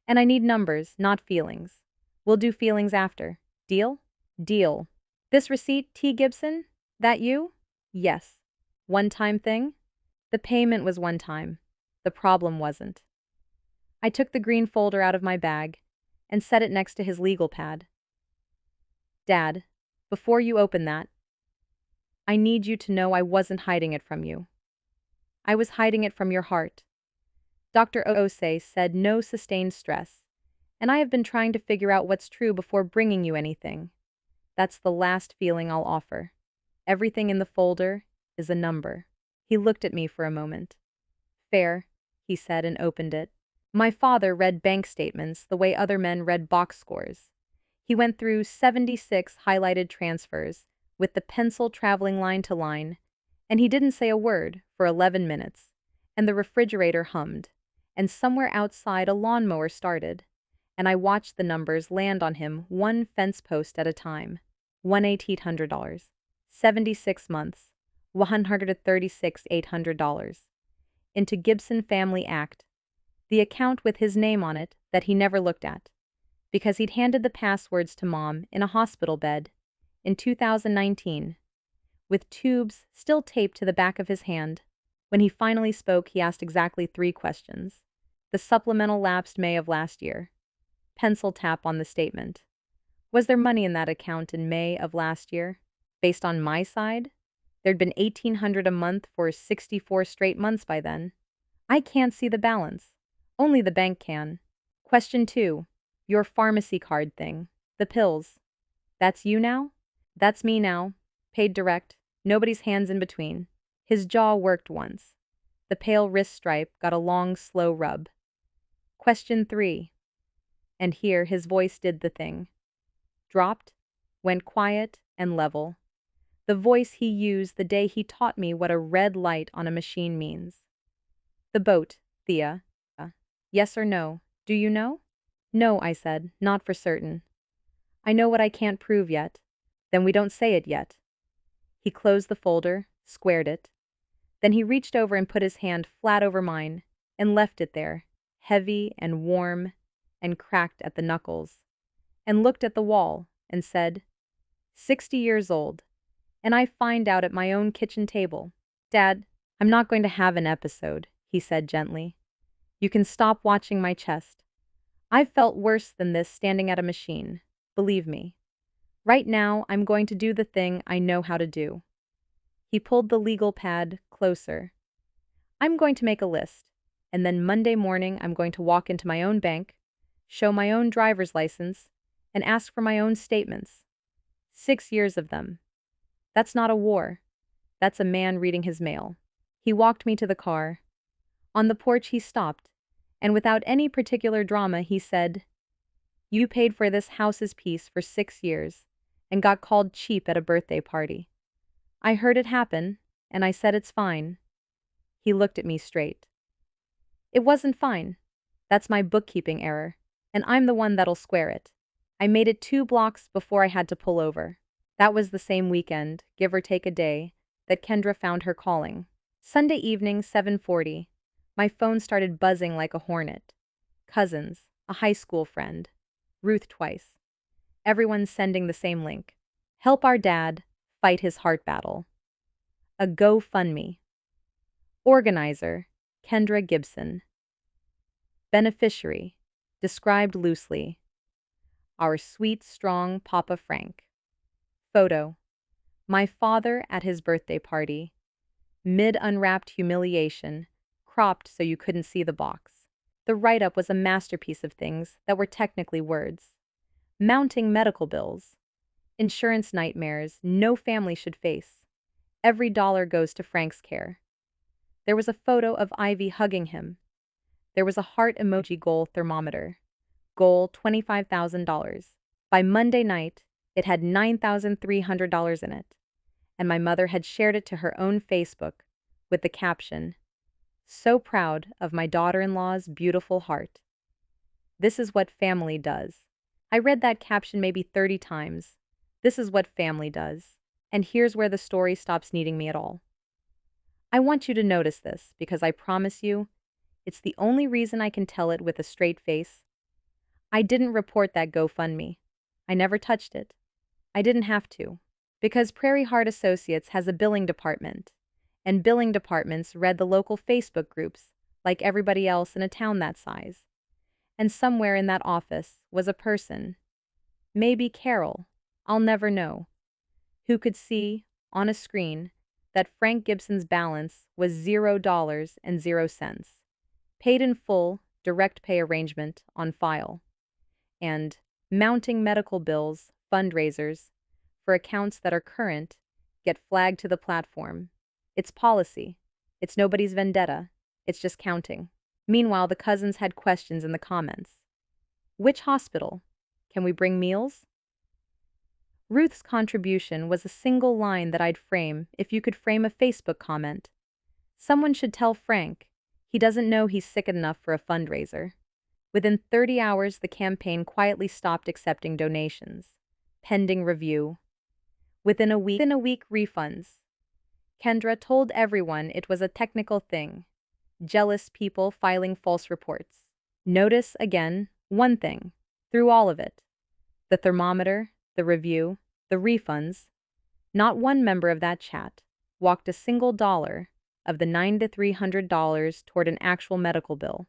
And I need numbers, not feelings. We'll do feelings after. Deal? Deal. This receipt, T. Gibson? That you? Yes. One-time thing? The payment was one time. The problem wasn't. I took the green folder out of my bag and set it next to his legal pad. Dad, before you open that, I need you to know I wasn't hiding it from you. I was hiding it from your heart. Dr. Osei said no sustained stress, and I have been trying to figure out what's true before bringing you anything. That's the last feeling I'll offer. Everything in the folder is a number. He looked at me for a moment. Fair, he said and opened it. My father read bank statements the way other men read box scores. He went through 76 highlighted transfers with the pencil traveling line to line, and he didn't say a word for 11 minutes, and the refrigerator hummed, and somewhere outside a lawnmower started, and I watched the numbers land on him one fence post at a time. $1,800. 76 months. $136,800. Into Gibson Family Act. The account with his name on it that he never looked at, because he'd handed the passwords to Mom in a hospital bed in 2019, with tubes still taped to the back of his hand. When he finally spoke, he asked exactly 3 questions. The supplemental lapsed May of last year. Pencil tap on the statement. Was there money in that account in May of last year? Based on my side, there'd been $1,800 a month for 64 straight months by then. I can't see the balance. Only the bank can. Question 2. Your pharmacy card thing. The pills. That's you now? That's me now. Paid direct. Nobody's hands in between. His jaw worked once. The pale wrist stripe got a long, slow rub. Question 3. And here his voice did the thing. Dropped, went quiet and level. The voice he used the day he taught me what a red light on a machine means. The boat, Thea. Yes or no? Do you know? No, I said, not for certain. I know what I can't prove yet. Then we don't say it yet. He closed the folder, squared it. Then he reached over and put his hand flat over mine and left it there, heavy and warm and cracked at the knuckles, and looked at the wall and said, 60 years old, and I find out at my own kitchen table. Dad, I'm not going to have an episode, he said gently. You can stop watching my chest. I've felt worse than this standing at a machine, believe me. Right now, I'm going to do the thing I know how to do. He pulled the legal pad closer. I'm going to make a list, and then Monday morning I'm going to walk into my own bank, show my own driver's license, and ask for my own statements. 6 years of them. That's not a war. That's a man reading his mail. He walked me to the car. On the porch he stopped, and without any particular drama he said, You paid for this house's piece for 6 years, and got called cheap at a birthday party. I heard it happen, and I said it's fine. He looked at me straight. It wasn't fine. That's my bookkeeping error, and I'm the one that'll square it. I made it 2 blocks before I had to pull over. That was the same weekend, give or take a day, that Kendra found her calling. Sunday evening, 7:40. My phone started buzzing like a hornet. Cousins, a high school friend, Ruth twice. Everyone's sending the same link. Help our dad, fight his heart battle. A GoFundMe. Organizer, Kendra Gibson. Beneficiary, described loosely. Our sweet, strong Papa Frank. Photo. My father at his birthday party. Mid-unwrapped humiliation, cropped so you couldn't see the box. The write-up was a masterpiece of things that were technically words. Mounting medical bills. Insurance nightmares no family should face. Every dollar goes to Frank's care. There was a photo of Ivy hugging him. There was a heart emoji goal thermometer. Goal $25,000. By Monday night, it had $9,300 in it, and my mother had shared it to her own Facebook with the caption, "So proud of my daughter-in-law's beautiful heart. This is what family does." I read that caption maybe 30 times. This is what family does. And here's where the story stops needing me at all. I want you to notice this because I promise you, it's the only reason I can tell it with a straight face. I didn't report that GoFundMe. I never touched it. I didn't have to. Because Prairie Heart Associates has a billing department, and billing departments read the local Facebook groups like everybody else in a town that size. And somewhere in that office was a person, maybe Carol, I'll never know, who could see, on a screen, that Frank Gibson's balance was $0.00, paid in full, direct pay arrangement on file, and mounting medical bills, fundraisers, for accounts that are current, get flagged to the platform. It's policy. It's nobody's vendetta. It's just counting. Meanwhile, the cousins had questions in the comments. Which hospital? Can we bring meals? Ruth's contribution was a single line that I'd frame if you could frame a Facebook comment. Someone should tell Frank he doesn't know he's sick enough for a fundraiser. Within 30 hours, the campaign quietly stopped accepting donations. Pending review. Within a week, refunds. Kendra told everyone it was a technical thing. Jealous people filing false reports. Notice, again, one thing. Through all of it. The thermometer, the review, the refunds. Not one member of that chat walked a single dollar of the $900 to $300 toward an actual medical bill.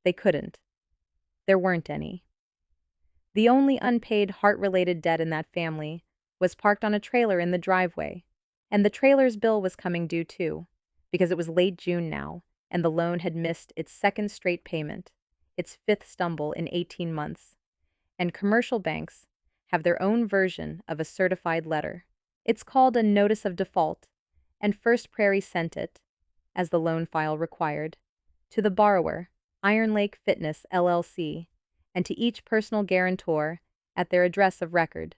They couldn't. There weren't any. The only unpaid heart-related debt in that family was parked on a trailer in the driveway, and the trailer's bill was coming due too, because it was late June now, and the loan had missed its second straight payment, its fifth stumble in 18 months. And commercial banks have their own version of a certified letter. It's called a notice of default, and First Prairie sent it, as the loan file required, to the borrower, Iron Lake Fitness, LLC, and to each personal guarantor at their address of record,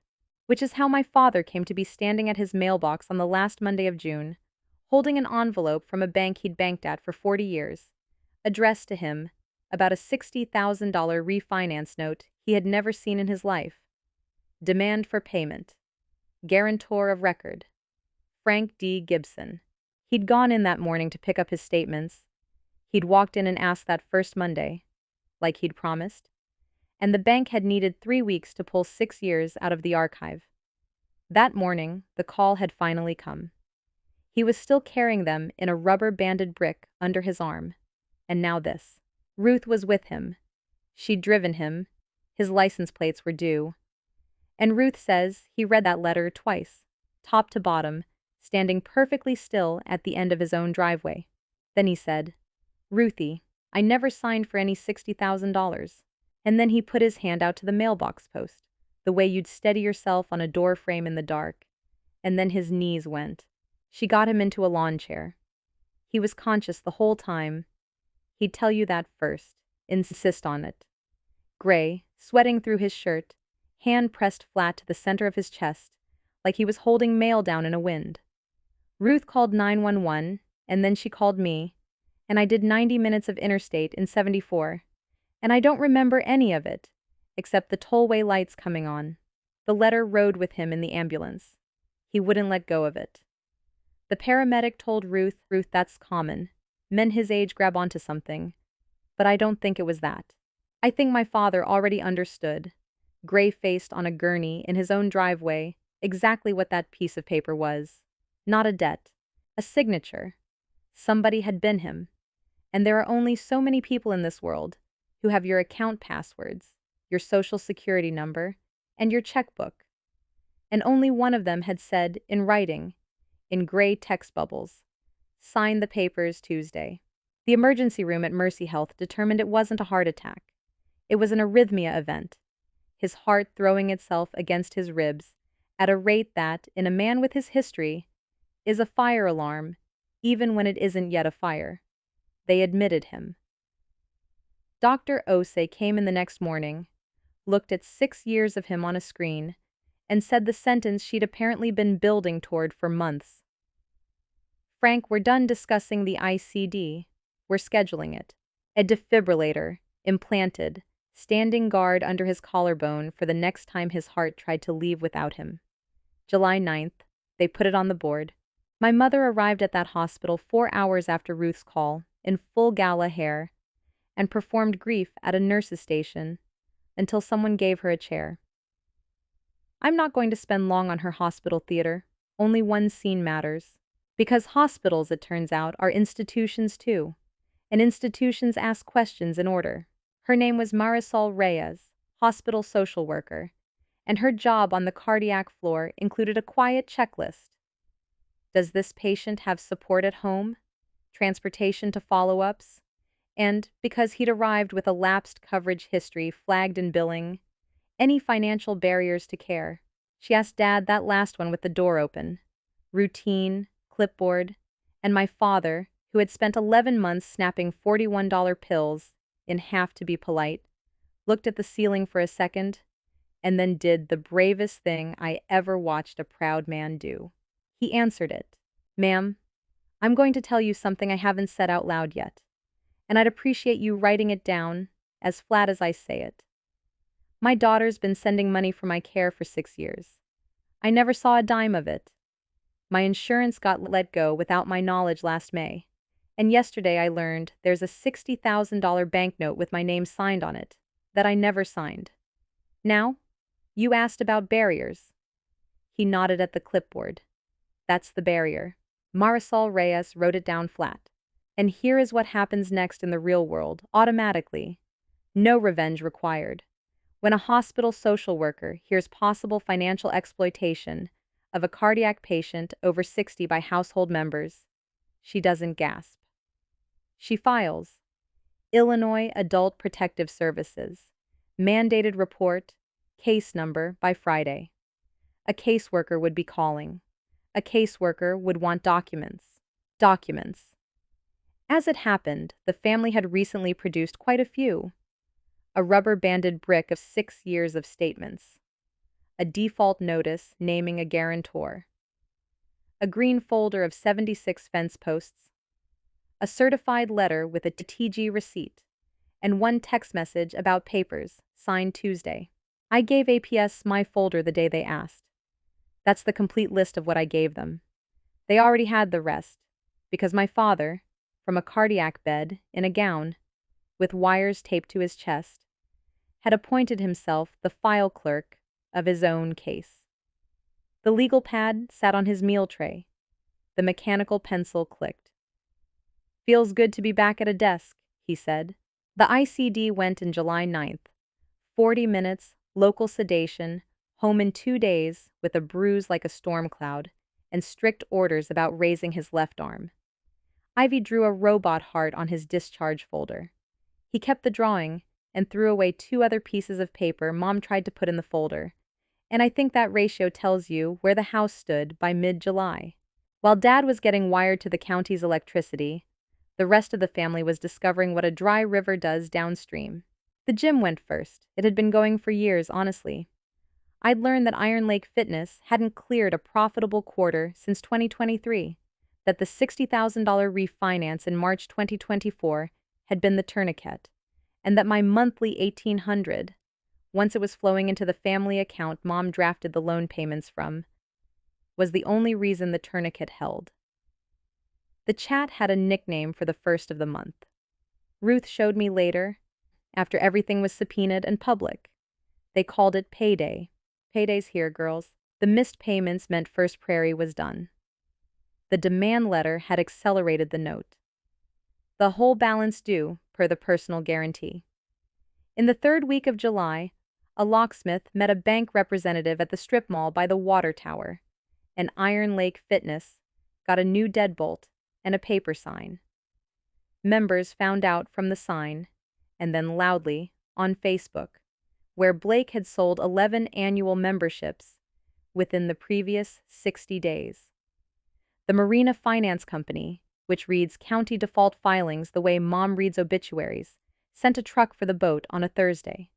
which is how my father came to be standing at his mailbox on the last Monday of June, holding an envelope from a bank he'd banked at for 40 years, addressed to him about a $60,000 refinance note he had never seen in his life. Demand for payment. Guarantor of record. Frank D. Gibson. He'd gone in that morning to pick up his statements. He'd walked in and asked that first Monday, like he'd promised, and the bank had needed 3 weeks to pull 6 years out of the archive. That morning, the call had finally come. He was still carrying them in a rubber-banded brick under his arm. And now this. Ruth was with him. She'd driven him. His license plates were due. And Ruth says he read that letter twice, top to bottom, standing perfectly still at the end of his own driveway. Then he said, "Ruthie, I never signed for any $60,000. And then he put his hand out to the mailbox post, the way you'd steady yourself on a door frame in the dark. And then his knees went. She got him into a lawn chair. He was conscious the whole time. He'd tell you that first. Insist on it. Gray, sweating through his shirt, hand pressed flat to the center of his chest, like he was holding mail down in a wind. Ruth called 911, and then she called me, and I did 90 minutes of interstate in 74. And I don't remember any of it, except the tollway lights coming on. The letter rode with him in the ambulance. He wouldn't let go of it. The paramedic told Ruth, that's common. Men his age grab onto something. But I don't think it was that. I think my father already understood. Gray-faced on a gurney in his own driveway, exactly what that piece of paper was. Not a debt. A signature. Somebody had been him. And there are only so many people in this world who have your account passwords, your social security number, and your checkbook. And only one of them had said, in writing, in gray text bubbles, "Sign the papers Tuesday." The emergency room at Mercy Health determined it wasn't a heart attack. It was an arrhythmia event, his heart throwing itself against his ribs at a rate that, in a man with his history, is a fire alarm, even when it isn't yet a fire. They admitted him. Dr. Ose came in the next morning, looked at 6 years of him on a screen, and said the sentence she'd apparently been building toward for months. "Frank, we're done discussing the ICD. We're scheduling it. A defibrillator, implanted, standing guard under his collarbone for the next time his heart tried to leave without him. July 9th, they put it on the board. My mother arrived at that hospital 4 hours after Ruth's call, in full gala hair, and performed grief at a nurse's station until someone gave her a chair. I'm not going to spend long on her hospital theater. Only one scene matters. Because hospitals, it turns out, are institutions too. And institutions ask questions in order. Her name was Marisol Reyes, hospital social worker, and her job on the cardiac floor included a quiet checklist. Does this patient have support at home? Transportation to follow-ups? And, because he'd arrived with a lapsed coverage history flagged in billing, any financial barriers to care? She asked Dad that last one with the door open. Routine, clipboard, and my father, who had spent 11 months snapping $41 pills in half to be polite, looked at the ceiling for a second, and then did the bravest thing I ever watched a proud man do. He answered it. "Ma'am, I'm going to tell you something I haven't said out loud yet, and I'd appreciate you writing it down as flat as I say it. My daughter's been sending money for my care for 6 years. I never saw a dime of it. My insurance got let go without my knowledge last May, and yesterday I learned there's a $60,000 banknote with my name signed on it that I never signed. Now, you asked about barriers." He nodded at the clipboard. "That's the barrier." Marisol Reyes wrote it down flat. "And here is what happens next in the real world, automatically. No revenge required. When a hospital social worker hears possible financial exploitation of a cardiac patient over 60 by household members, she doesn't gasp. She files. Illinois Adult Protective Services. Mandated report, case number by Friday. A caseworker would be calling. A caseworker would want documents. Documents. As it happened, the family had recently produced quite a few. A rubber-banded brick of 6 years of statements. A default notice naming a guarantor. A green folder of 76 fence posts. A certified letter with a TG receipt. And one text message about papers, signed Tuesday. I gave APS my folder the day they asked. That's the complete list of what I gave them. They already had the rest, because my father, from a cardiac bed, in a gown, with wires taped to his chest, had appointed himself the file clerk of his own case. The legal pad sat on his meal tray. The mechanical pencil clicked. "Feels good to be back at a desk," he said. The ICD went in July 9th. 40 minutes, local sedation, home in 2 days with a bruise like a storm cloud, and strict orders about raising his left arm. Ivy drew a robot heart on his discharge folder. He kept the drawing and threw away 2 other pieces of paper Mom tried to put in the folder, and I think that ratio tells you where the house stood by mid-July. While Dad was getting wired to the county's electricity, the rest of the family was discovering what a dry river does downstream. The gym went first. It had been going for years, honestly. I'd learned that Iron Lake Fitness hadn't cleared a profitable quarter since 2023, that the $60,000 refinance in March 2024 had been the tourniquet, and that my monthly $1,800, once it was flowing into the family account Mom drafted the loan payments from, was the only reason the tourniquet held. The chat had a nickname for the first of the month. Ruth showed me later, after everything was subpoenaed and public. They called it payday. Payday's here, girls. The missed payments meant First Prairie was done. The demand letter had accelerated the note. The whole balance due, per the personal guarantee. In the third week of July, a locksmith met a bank representative at the strip mall by the water tower, and Iron Lake Fitness got a new deadbolt and a paper sign. Members found out from the sign, and then loudly, on Facebook, where Blake had sold 11 annual memberships within the previous 60 days. The Marina Finance Company, which reads county default filings the way Mom reads obituaries, sent a truck for the boat on a Thursday.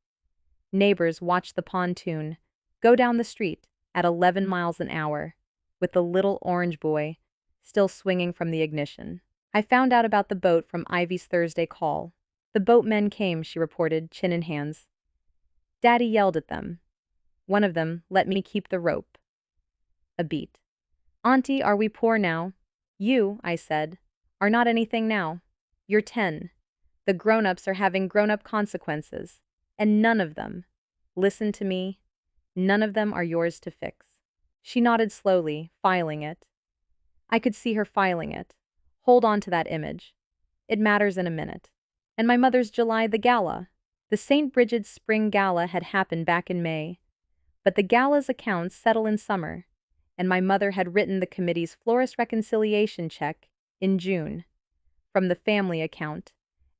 Neighbors watched the pontoon go down the street at 11 miles an hour, with the little orange boy still swinging from the ignition. I found out about the boat from Ivy's Thursday call. The boatmen came, she reported, chin in hands. Daddy yelled at them. One of them let me keep the rope. A beat. Auntie, are we poor now? You, I said, are not anything now. You're 10. The grown-ups are having grown-up consequences, and none of them, listen to me, none of them are yours to fix. She nodded slowly, filing it. I could see her filing it. Hold on to that image. It matters in a minute. And my mother's July, the gala. The St. Bridget's Spring Gala had happened back in May, but the gala's accounts settle in summer, and my mother had written the committee's florist reconciliation check in June from the family account,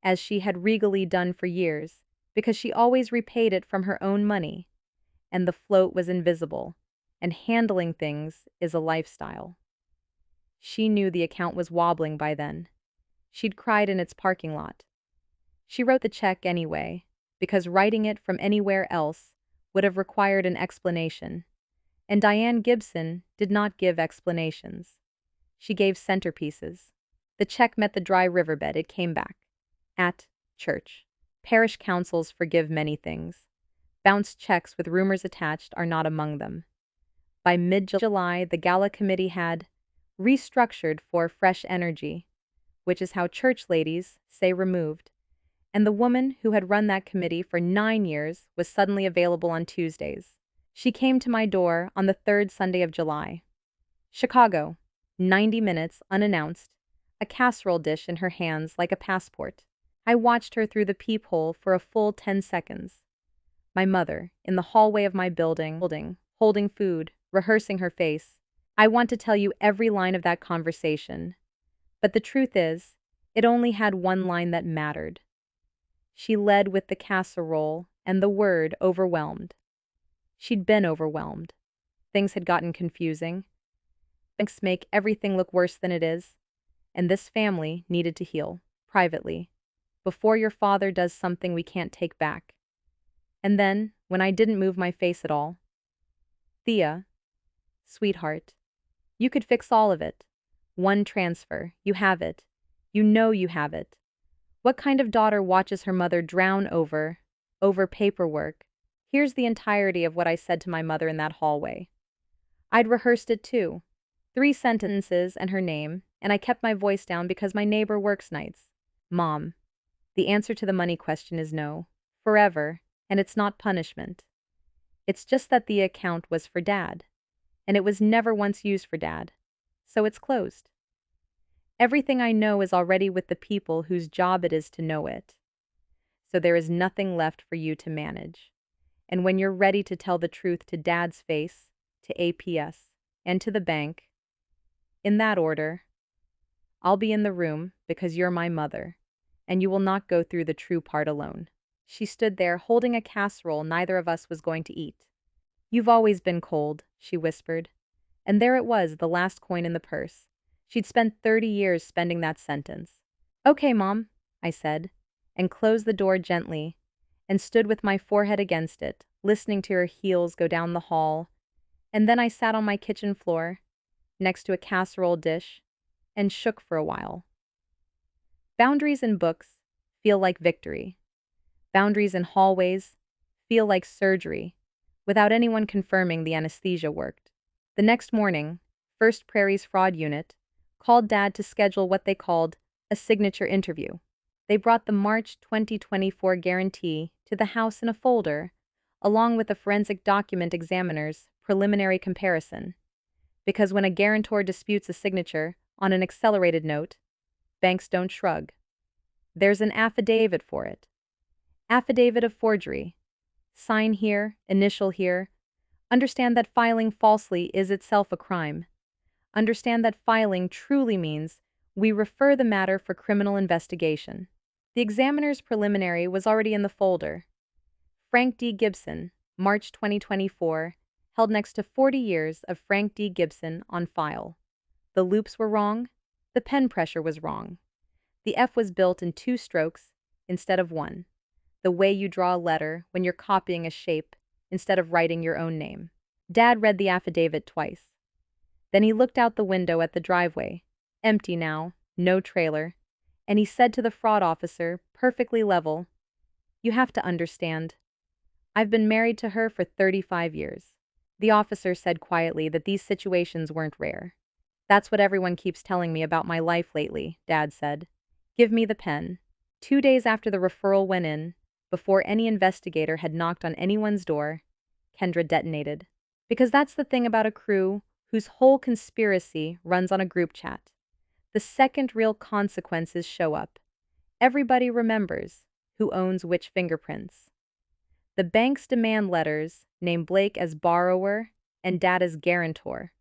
as she had regally done for years, because she always repaid it from her own money, and the float was invisible, and handling things is a lifestyle. She knew the account was wobbling by then. She'd cried in its parking lot. She wrote the check anyway, because writing it from anywhere else would have required an explanation, and Diane Gibson did not give explanations. She gave centerpieces. The check met the dry riverbed. It came back. At church. Parish councils forgive many things. Bounced checks with rumors attached are not among them. By mid-July, the gala committee had restructured for fresh energy, which is how church ladies say removed, and the woman who had run that committee for 9 years was suddenly available on Tuesdays. She came to my door on the third Sunday of July. Chicago, 90 minutes, unannounced, a casserole dish in her hands like a passport. I watched her through the peephole for a full 10 seconds. My mother, in the hallway of my building, holding food, rehearsing her face. I want to tell you every line of that conversation, but the truth is, it only had one line that mattered. She led with the casserole and the word overwhelmed. She'd been overwhelmed. Things had gotten confusing. Banks make everything look worse than it is, and this family needed to heal, privately, before your father does something we can't take back. And then, when I didn't move my face at all, Thea, sweetheart, you could fix all of it. One transfer, you have it. You know you have it. What kind of daughter watches her mother drown over paperwork? Here's the entirety of what I said to my mother in that hallway. I'd rehearsed it too. 3 sentences and her name, and I kept my voice down because my neighbor works nights. Mom, the answer to the money question is no. Forever, and it's not punishment. It's just that the account was for Dad, and it was never once used for Dad, so it's closed. Everything I know is already with the people whose job it is to know it. So there is nothing left for you to manage. And when you're ready to tell the truth to Dad's face, to APS, and to the bank, in that order, I'll be in the room because you're my mother, and you will not go through the true part alone. She stood there holding a casserole neither of us was going to eat. You've always been cold, she whispered. And there it was, the last coin in the purse. She'd spent 30 years spending that sentence. Okay, Mom, I said, and closed the door gently, and stood with my forehead against it, listening to her heels go down the hall. And then I sat on my kitchen floor, next to a casserole dish, and shook for a while. Boundaries in books feel like victory. Boundaries in hallways feel like surgery, without anyone confirming the anesthesia worked. The next morning, First Prairie's fraud unit called Dad to schedule what they called a signature interview. They brought the March 2024 guarantee to the house in a folder, along with the forensic document examiner's preliminary comparison, because when a guarantor disputes a signature on an accelerated note, banks don't shrug. There's an affidavit for it. Affidavit of forgery. Sign here, initial here. Understand that filing falsely is itself a crime. Understand that filing truly means we refer the matter for criminal investigation. The examiner's preliminary was already in the folder. Frank D. Gibson, March 2024, held next to 40 years of Frank D. Gibson on file. The loops were wrong. The pen pressure was wrong. The F was built in 2 strokes instead of 1. The way you draw a letter when you're copying a shape instead of writing your own name. Dad read the affidavit twice. Then he looked out the window at the driveway, empty now, no trailer, and he said to the fraud officer, perfectly level, "You have to understand. I've been married to her for 35 years. The officer said quietly that these situations weren't rare. That's what everyone keeps telling me about my life lately, Dad said. Give me the pen. 2 days after the referral went in, before any investigator had knocked on anyone's door, Kendra detonated. Because that's the thing about a crew whose whole conspiracy runs on a group chat. The second real consequences show up. Everybody remembers who owns which fingerprints. The bank's demand letters name Blake as borrower and Dad as guarantor.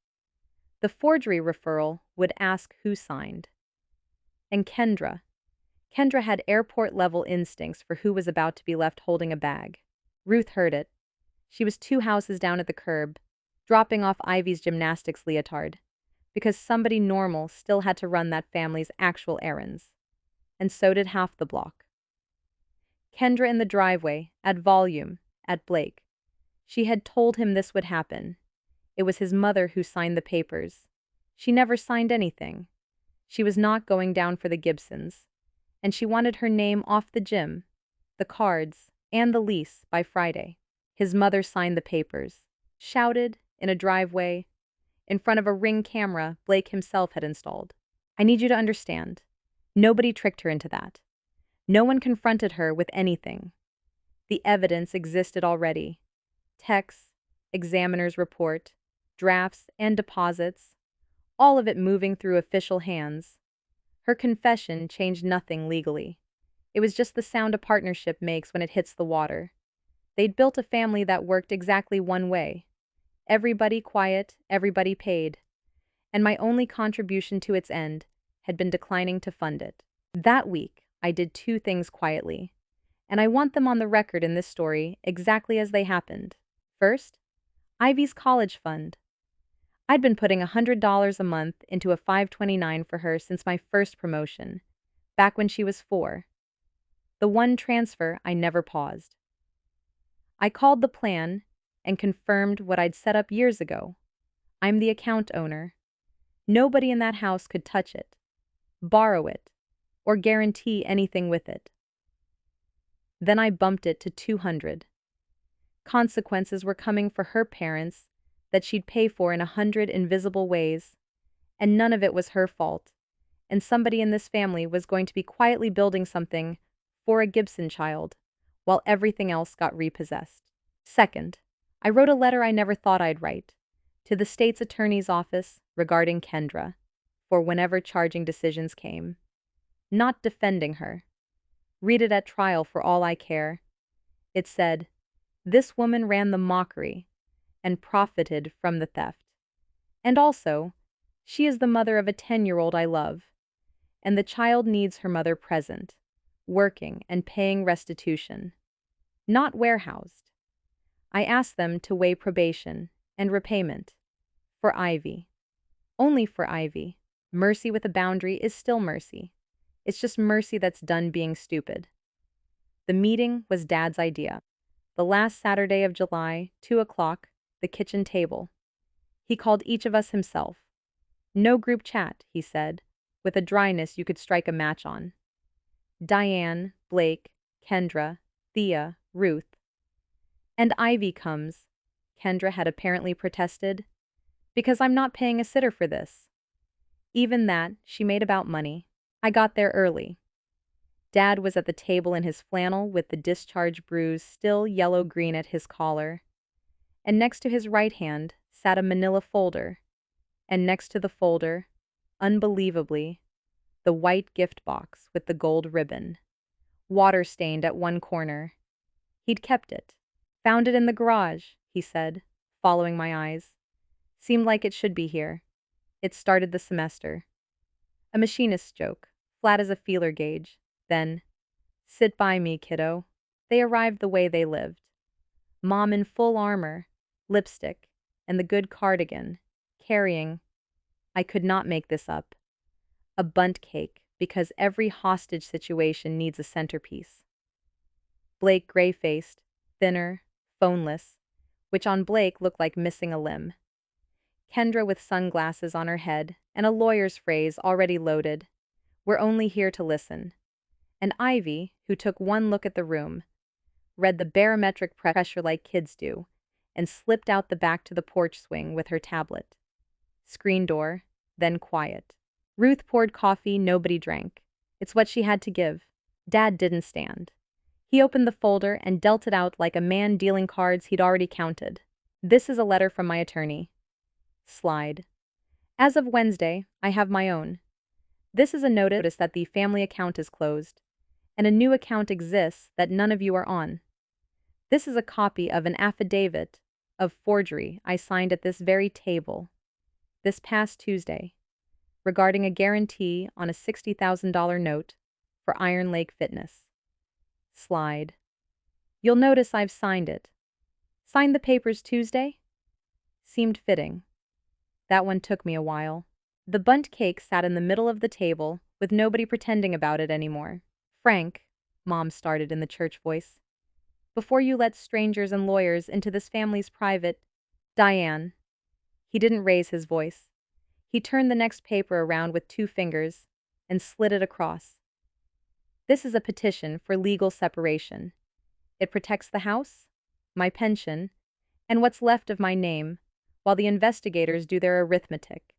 The forgery referral would ask who signed. And Kendra had airport-level instincts for who was about to be left holding a bag. Ruth heard it. She was 2 houses down at the curb, dropping off Ivy's gymnastics leotard, because somebody normal still had to run that family's actual errands. And so did half the block. Kendra in the driveway, at volume, at Blake. She had told him this would happen. It was his mother who signed the papers. She never signed anything. She was not going down for the Gibsons. And she wanted her name off the gym, the cards, and the lease by Friday. His mother signed the papers, shouted, in a driveway, in front of a Ring camera Blake himself had installed. I need you to understand. Nobody tricked her into that. No one confronted her with anything. The evidence existed already. Texts, examiner's report, drafts, and deposits, all of it moving through official hands. Her confession changed nothing legally. It was just the sound a partnership makes when it hits the water. They'd built a family that worked exactly one way. Everybody quiet, everybody paid. And my only contribution to its end had been declining to fund it. That week, I did 2 things quietly. And I want them on the record in this story exactly as they happened. First, Ivy's college fund. I'd been putting $100 a month into a 529 for her since my first promotion, back when she was 4. The one transfer I never paused. I called the plan and confirmed what I'd set up years ago. I'm the account owner. Nobody in that house could touch it, borrow it, or guarantee anything with it. Then I bumped it to 200. Consequences were coming for her parents that she'd pay for in 100 invisible ways, and none of it was her fault, and somebody in this family was going to be quietly building something for a Gibson child, while everything else got repossessed. Second, I wrote a letter I never thought I'd write, to the state's attorney's office regarding Kendra, for whenever charging decisions came. Not defending her. Read it at trial for all I care. It said, "This woman ran the mockery and profited from the theft. And also, she is the mother of a 10-year-old I love, and the child needs her mother present, working and paying restitution, not warehoused. I asked them to weigh probation and repayment. For Ivy. Only for Ivy. Mercy with a boundary is still mercy. It's just mercy that's done being stupid." The meeting was Dad's idea. The last Saturday of July, 2 o'clock, the kitchen table. He called each of us himself. No group chat, he said, with a dryness you could strike a match on. Diane, Blake, Kendra, Thea, Ruth. "And Ivy comes," Kendra had apparently protested, "because I'm not paying a sitter for this." Even that, she made about money. I got there early. Dad was at the table in his flannel with the discharge bruise still yellow-green at his collar. and next to his right hand sat a manila folder, and next to the folder, unbelievably, the white gift box with the gold ribbon, water-stained at one corner. He'd kept it. Found it in the garage, he said, following my eyes. Seemed like it should be here. It started the semester. A machinist's joke, flat as a feeler gauge. Then, sit by me, kiddo. They arrived the way they lived. Mom in full armor, lipstick, and the good cardigan, carrying, I could not make this up, a bundt cake, because every hostage situation needs a centerpiece. Blake gray-faced, thinner, phoneless, which on Blake looked like missing a limb. Kendra with sunglasses on her head and a lawyer's phrase already loaded. We're only here to listen. And Ivy, who took one look at the room, read the barometric pressure like kids do, and slipped out the back to the porch swing with her tablet. Screen door, then quiet. Ruth poured coffee nobody drank. It's what she had to give. Dad didn't stand. He opened the folder and dealt it out like a man dealing cards he'd already counted. This is a letter from my attorney. Slide. As of Wednesday, I have my own. This is a notice that the family account is closed, and a new account exists that none of you are on. This is a copy of an affidavit of forgery I signed at this very table this past Tuesday regarding a guarantee on a $60,000 note for Iron Lake Fitness. Slide. You'll notice I've signed it. Signed the papers Tuesday? Seemed fitting. That one took me a while. The bundt cake sat in the middle of the table with nobody pretending about it anymore. Frank, Mom started in the church voice, before you let strangers and lawyers into this family's private, Diane. He didn't raise his voice. He turned the next paper around with 2 fingers and slid it across. This is a petition for legal separation. It protects the house, my pension, and what's left of my name, while the investigators do their arithmetic.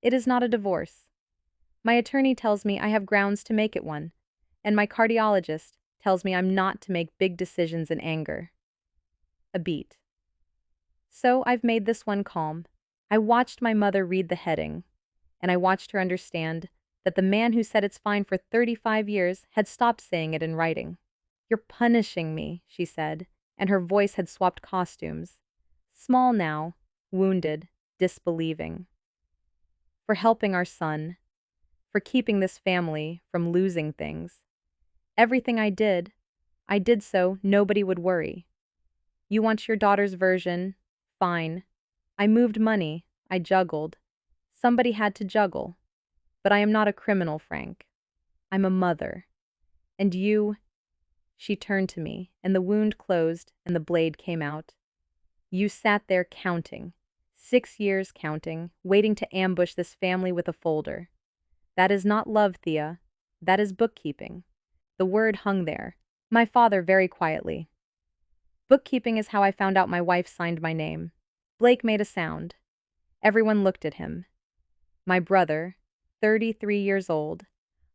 It is not a divorce. My attorney tells me I have grounds to make it one, and my cardiologist tells me I'm not to make big decisions in anger. A beat. So I've made this one calm. I watched my mother read the heading, and I watched her understand that the man who said it's fine for 35 years had stopped saying it in writing. You're punishing me, she said, and her voice had swapped costumes. Small now, wounded, disbelieving. For helping our son, for keeping this family from losing things. Everything I did so nobody would worry. You want your daughter's version? Fine. I moved money, I juggled. Somebody had to juggle. But I am not a criminal, Frank. I'm a mother. And you... She turned to me, and the wound closed, and the blade came out. You sat there counting. 6 years counting, waiting to ambush this family with a folder. That is not love, Thea. That is bookkeeping. The word hung there. My father very quietly. Bookkeeping is how I found out my wife signed my name. Blake made a sound. Everyone looked at him. My brother, 33 years old,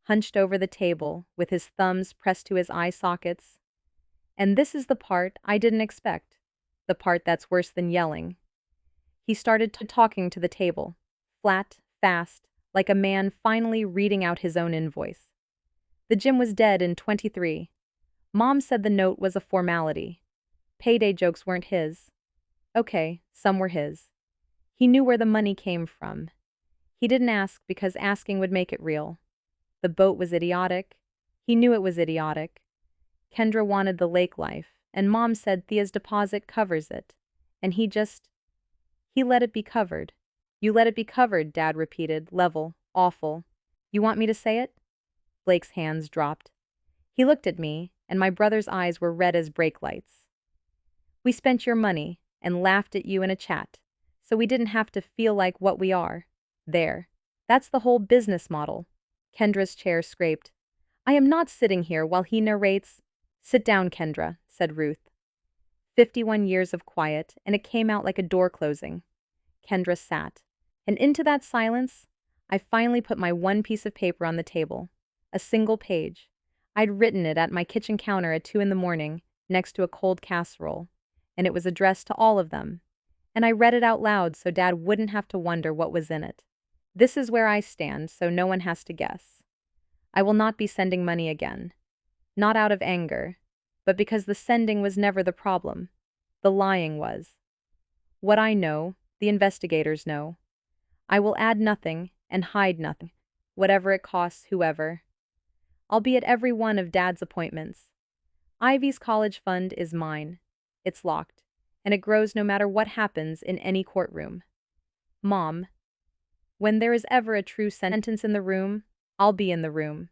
hunched over the table with his thumbs pressed to his eye sockets. And this is the part I didn't expect. The part that's worse than yelling. He started talking to the table, flat, fast, like a man finally reading out his own invoice. The gym was dead in 23. Mom said the note was a formality. Payday jokes weren't his. Okay, some were his. He knew where the money came from. He didn't ask because asking would make it real. The boat was idiotic. He knew it was idiotic. Kendra wanted the lake life, and Mom said Thea's deposit covers it. And he let it be covered. You let it be covered, Dad repeated, level, awful. You want me to say it? Blake's hands dropped. He looked at me, and my brother's eyes were red as brake lights. We spent your money and laughed at you in a chat, so we didn't have to feel like what we are. There. That's the whole business model. Kendra's chair scraped. I am not sitting here while he narrates. Sit down, Kendra, said Ruth. 51 years of quiet, and it came out like a door closing. Kendra sat, and into that silence, I finally put my one piece of paper on the table. A single page. I'd written it at my kitchen counter at 2 in the morning, next to a cold casserole. and it was addressed to all of them. And I read it out loud so Dad wouldn't have to wonder what was in it. This is where I stand, so no one has to guess. I will not be sending money again. Not out of anger, but because the sending was never the problem. The lying was. What I know, the investigators know. I will add nothing and hide nothing, whatever it costs whoever. I'll be at every one of Dad's appointments. Ivy's college fund is mine. It's locked, and it grows no matter what happens in any courtroom. Mom, when there is ever a true sentence in the room, I'll be in the room.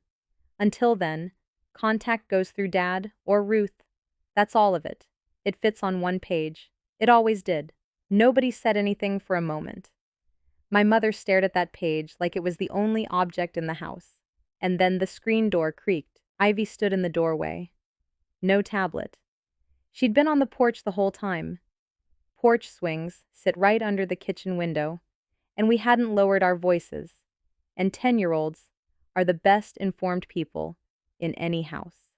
Until then, contact goes through Dad or Ruth. That's all of it. It fits on one page. It always did. Nobody said anything for a moment. My mother stared at that page like it was the only object in the house. And then the screen door creaked. Ivy stood in the doorway. No tablet. She'd been on the porch the whole time. Porch swings sit right under the kitchen window, and we hadn't lowered our voices. And 10-year-olds are the best informed people in any house.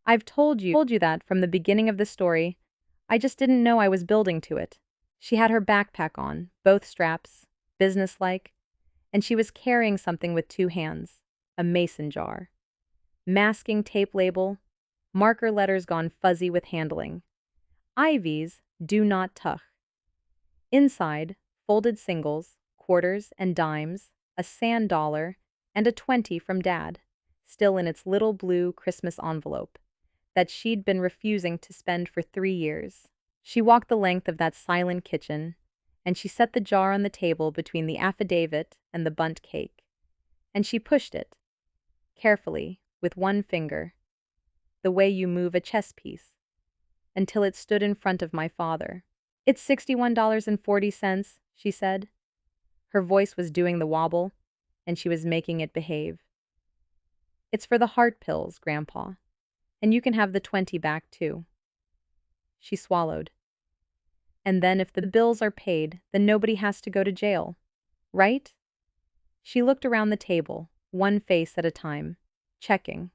I've told you that from the beginning of the story. I just didn't know I was building to it. She had her backpack on, both straps, businesslike, and she was carrying something with two hands, a mason jar. Masking tape label, marker letters gone fuzzy with handling. Ivy's do not touch. Inside, folded singles, quarters and dimes, a sand dollar, and a 20 from Dad, still in its little blue Christmas envelope, that she'd been refusing to spend for 3 years. She walked the length of that silent kitchen, and she set the jar on the table between the affidavit and the bundt cake. And she pushed it, carefully, with one finger, the way you move a chess piece, until it stood in front of my father. "It's $61.40, she said. Her voice was doing the wobble, and she was making it behave. "It's for the heart pills, Grandpa, and you can have the 20 back, too." She swallowed. "And then if the bills are paid, then nobody has to go to jail, right?" She looked around the table, one face at a time, checking.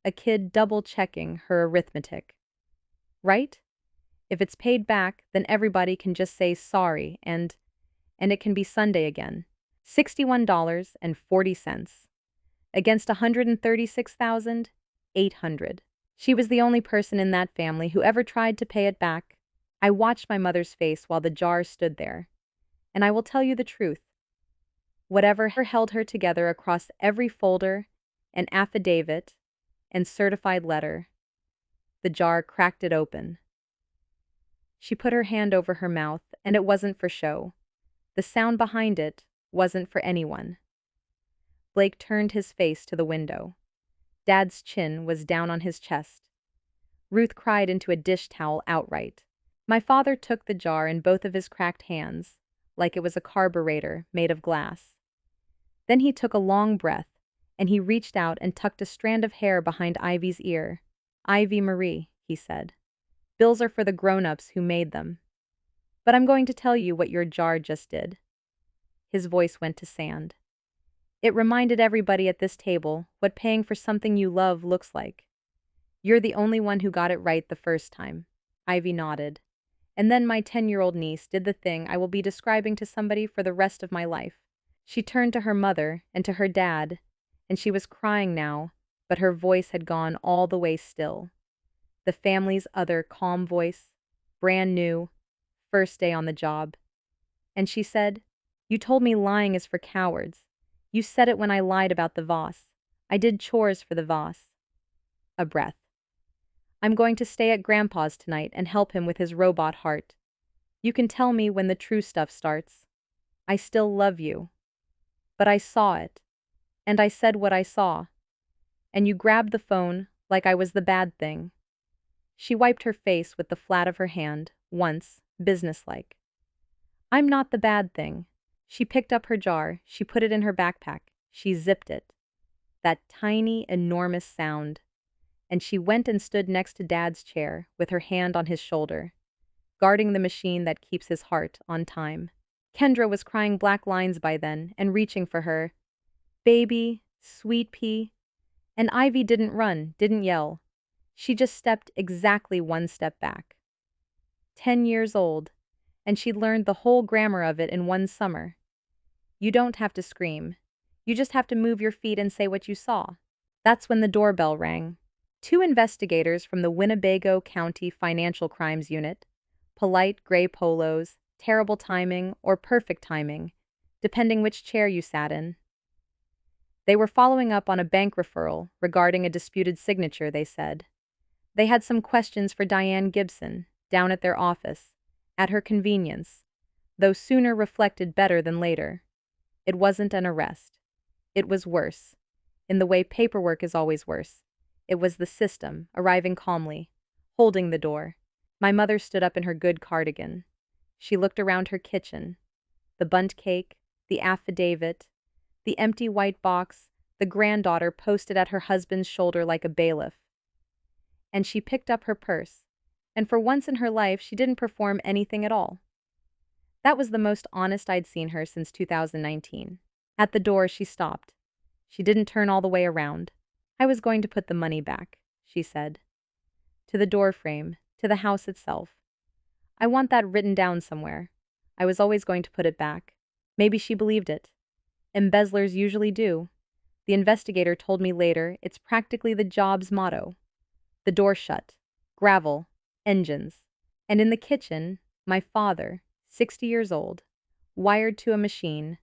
A kid double-checking her arithmetic. "Right? If it's paid back, then everybody can just say sorry and it can be Sunday again." $61.40 against $136,800. She was the only person in that family who ever tried to pay it back. I watched my mother's face while the jar stood there. And I will tell you the truth. Whatever held her together across every folder, and affidavit, and certified letter, the jar cracked it open. She put her hand over her mouth, and it wasn't for show. The sound behind it wasn't for anyone. Blake turned his face to the window. Dad's chin was down on his chest. Ruth cried into a dish towel outright. My father took the jar in both of his cracked hands, like it was a carburetor made of glass. Then he took a long breath, and he reached out and tucked a strand of hair behind Ivy's ear. "Ivy Marie," he said. "Bills are for the grown-ups who made them. But I'm going to tell you what your jar just did." His voice went to sand. "It reminded everybody at this table what paying for something you love looks like. You're the only one who got it right the first time." Ivy nodded. "And then my 10-year-old niece did the thing I will be describing to somebody for the rest of my life." She turned to her mother and to her dad, and she was crying now, but her voice had gone all the way still. The family's other calm voice, brand new, first day on the job. And she said, "You told me lying is for cowards. You said it when I lied about the Voss. I did chores for the Voss." A breath. "I'm going to stay at Grandpa's tonight and help him with his robot heart. You can tell me when the true stuff starts. I still love you. But I saw it. And I said what I saw. And you grabbed the phone like I was the bad thing." She wiped her face with the flat of her hand, once, businesslike. "I'm not the bad thing." She picked up her jar, she put it in her backpack, she zipped it. That tiny, enormous sound. And she went and stood next to Dad's chair, with her hand on his shoulder, guarding the machine that keeps his heart on time. Kendra was crying black lines by then and reaching for her. "Baby, sweet pea." And Ivy didn't run, didn't yell. She just stepped exactly one step back. 10 years old, and she'd learned the whole grammar of it in one summer. You don't have to scream. You just have to move your feet and say what you saw. That's when the doorbell rang. Two investigators from the Winnebago County Financial Crimes Unit, polite gray polos, terrible timing, or perfect timing, depending which chair you sat in. They were following up on a bank referral regarding a disputed signature, they said. They had some questions for Diane Gibson, down at their office, at her convenience, though sooner reflected better than later. It wasn't an arrest. It was worse. In the way paperwork is always worse. It was the system, arriving calmly, holding the door. My mother stood up in her good cardigan. She looked around her kitchen. The bundt cake, the affidavit, the empty white box, the granddaughter posted at her husband's shoulder like a bailiff. And she picked up her purse, and for once in her life she didn't perform anything at all. That was the most honest I'd seen her since 2019. At the door she stopped. She didn't turn all the way around. I was going to put the money back, she said. To the door frame, to the house itself. I want that written down somewhere. I was always going to put it back. Maybe she believed it. Embezzlers usually do. The investigator told me later it's practically the job's motto. The door shut. Gravel. Engines. And in the kitchen, my father, 60 years old, wired to a machine,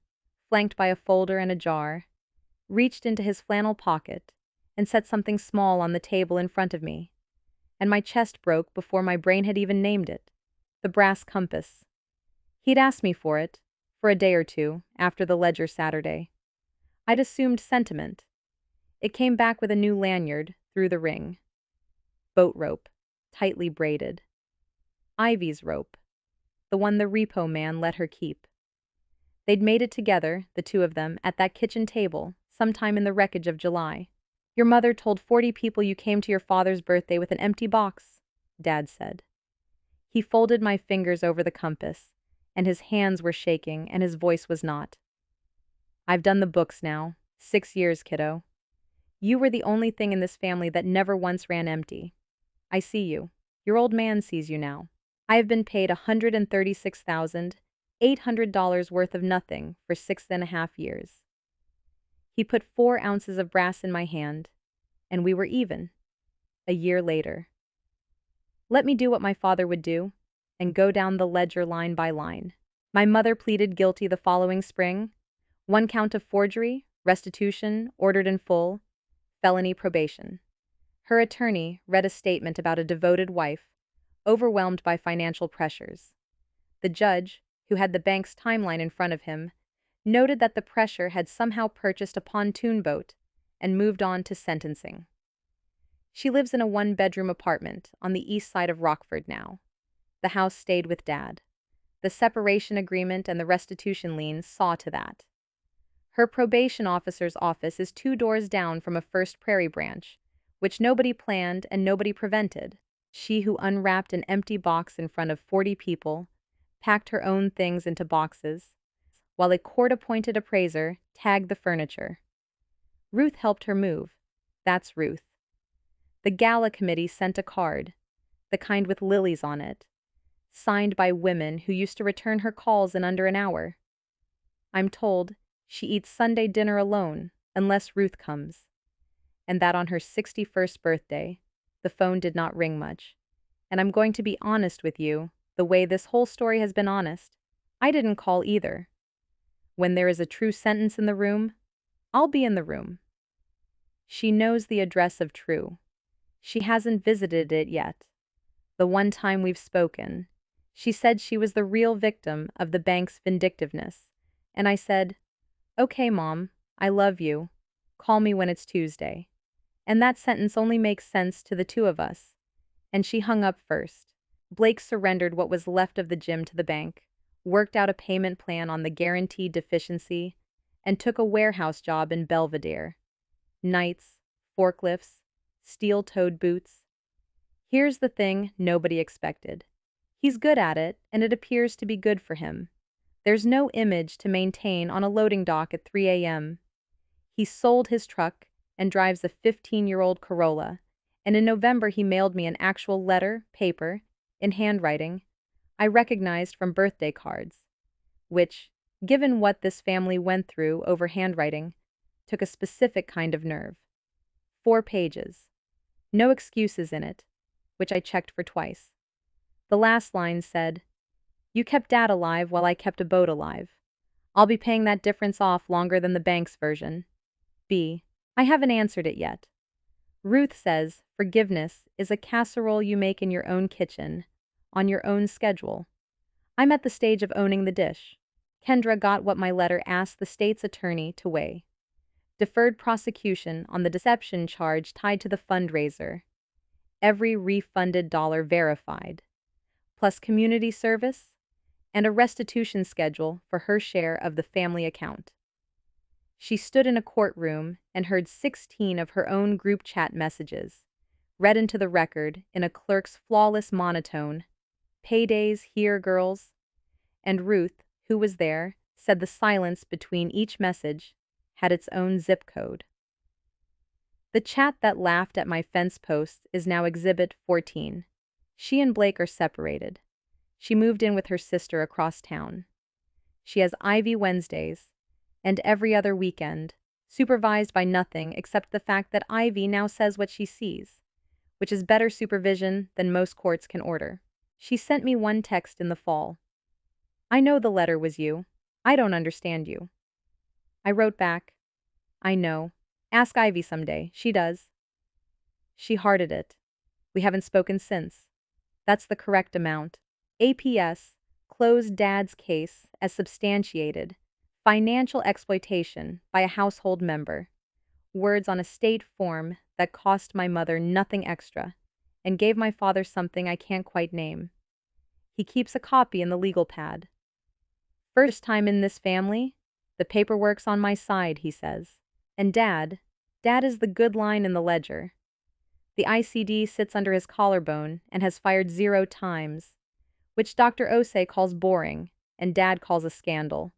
flanked by a folder and a jar, reached into his flannel pocket and set something small on the table in front of me. And my chest broke before my brain had even named it. The brass compass. He'd asked me for it, for a day or two, after the ledger Saturday. I'd assumed sentiment. It came back with a new lanyard, through the ring. Boat rope, tightly braided. Ivy's rope, the one the repo man let her keep. They'd made it together, the two of them, at that kitchen table, sometime in the wreckage of July. Your mother told 40 people you came to your father's birthday with an empty box, Dad said. He folded my fingers over the compass, and his hands were shaking and his voice was not. I've done the books now. 6 years, kiddo. You were the only thing in this family that never once ran empty. I see you. Your old man sees you now. I have been paid $136,800 worth of nothing for 6.5 years. He put 4 ounces of brass in my hand, and we were even. A year later. Let me do what my father would do, and go down the ledger line by line. My mother pleaded guilty the following spring. 1 count of forgery, restitution, ordered in full, felony probation. Her attorney read a statement about a devoted wife, overwhelmed by financial pressures. The judge, who had the bank's timeline in front of him, noted that the pressure had somehow purchased a pontoon boat and moved on to sentencing. She lives in a 1-bedroom apartment on the east side of Rockford now. The house stayed with Dad. The separation agreement and the restitution lien saw to that. Her probation officer's office is 2 doors down from a First Prairie branch, which nobody planned and nobody prevented. She who unwrapped an empty box in front of 40 people, packed her own things into boxes, while a court-appointed appraiser tagged the furniture. Ruth helped her move. That's Ruth. The gala committee sent a card, the kind with lilies on it, signed by women who used to return her calls in under an hour. I'm told she eats Sunday dinner alone unless Ruth comes, and that on her 61st birthday, the phone did not ring much. And I'm going to be honest with you, the way this whole story has been honest. I didn't call either. When there is a true sentence in the room, I'll be in the room. She knows the address of True. She hasn't visited it yet. The one time we've spoken, she said she was the real victim of the bank's vindictiveness. And I said, "Okay, Mom, I love you. Call me when it's Tuesday." And that sentence only makes sense to the two of us. And she hung up first. Blake surrendered what was left of the gym to the bank, worked out a payment plan on the guaranteed deficiency, and took a warehouse job in Belvedere. Nights, forklifts, steel-toed boots. Here's the thing nobody expected. He's good at it, and it appears to be good for him. There's no image to maintain on a loading dock at 3 a.m. He sold his truck and drives a 15-year-old Corolla, and in November he mailed me an actual letter, paper, in handwriting, I recognized from birthday cards, which, given what this family went through over handwriting, took a specific kind of nerve. 4 pages. No excuses in it, which I checked for twice. The last line said, "You kept Dad alive while I kept a boat alive. I'll be paying that difference off longer than the bank's version." B. I haven't answered it yet. Ruth says forgiveness is a casserole you make in your own kitchen, on your own schedule. I'm at the stage of owning the dish. Kendra got what my letter asked the state's attorney to weigh. Deferred prosecution on the deception charge tied to the fundraiser. Every refunded dollar verified. Plus community service and a restitution schedule for her share of the family account. She stood in a courtroom and heard 16 of her own group chat messages, read into the record in a clerk's flawless monotone. "Paydays here, girls." And Ruth, who was there, said the silence between each message had its own zip code. The chat that laughed at my fence posts is now Exhibit 14. She and Blake are separated. She moved in with her sister across town. She has Ivy Wednesdays, and every other weekend, supervised by nothing except the fact that Ivy now says what she sees, which is better supervision than most courts can order. She sent me one text in the fall. "I know the letter was you. I don't understand you." I wrote back, "I know. Ask Ivy someday. She does." She hearted it. We haven't spoken since. That's the correct amount. APS closed Dad's case as substantiated. Financial exploitation by a household member. Words on a state form that cost my mother nothing extra and gave my father something I can't quite name. He keeps a copy in the legal pad. "First time in this family? The paperwork's on my side," he says. And Dad is the good line in the ledger. The ICD sits under his collarbone and has fired 0 times, which Dr. Osei calls boring and Dad calls a scandal.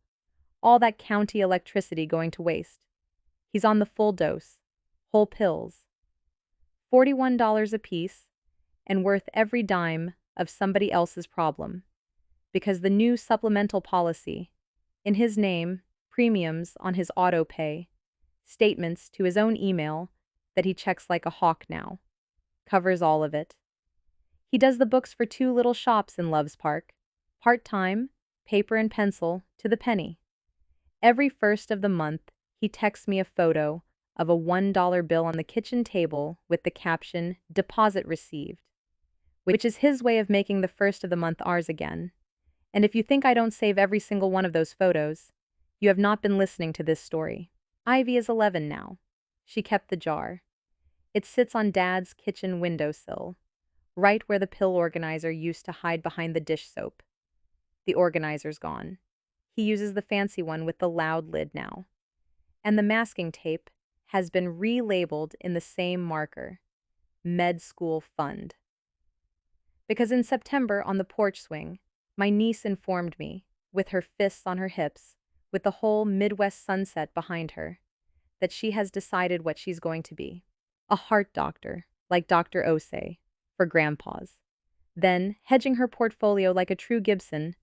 All that county electricity going to waste. He's on the full dose, whole pills. $41 a piece, and worth every dime of somebody else's problem. Because the new supplemental policy, in his name, premiums on his auto pay, statements to his own email that he checks like a hawk now, covers all of it. He does the books for 2 little shops in Loves Park, part-time, paper and pencil, to the penny. Every first of the month, he texts me a photo of a $1 bill on the kitchen table with the caption, "Deposit received," which is his way of making the first of the month ours again. And if you think I don't save every single one of those photos, you have not been listening to this story. Ivy is 11 now. She kept the jar. It sits on Dad's kitchen windowsill, right where the pill organizer used to hide behind the dish soap. The organizer's gone. He uses the fancy one with the loud lid now. And the masking tape has been relabeled in the same marker, Med School Fund. Because in September on the porch swing, my niece informed me, with her fists on her hips, with the whole Midwest sunset behind her, that she has decided what she's going to be. A heart doctor, like Dr. Osei, for grandpas. Then, hedging her portfolio like a true Gibson,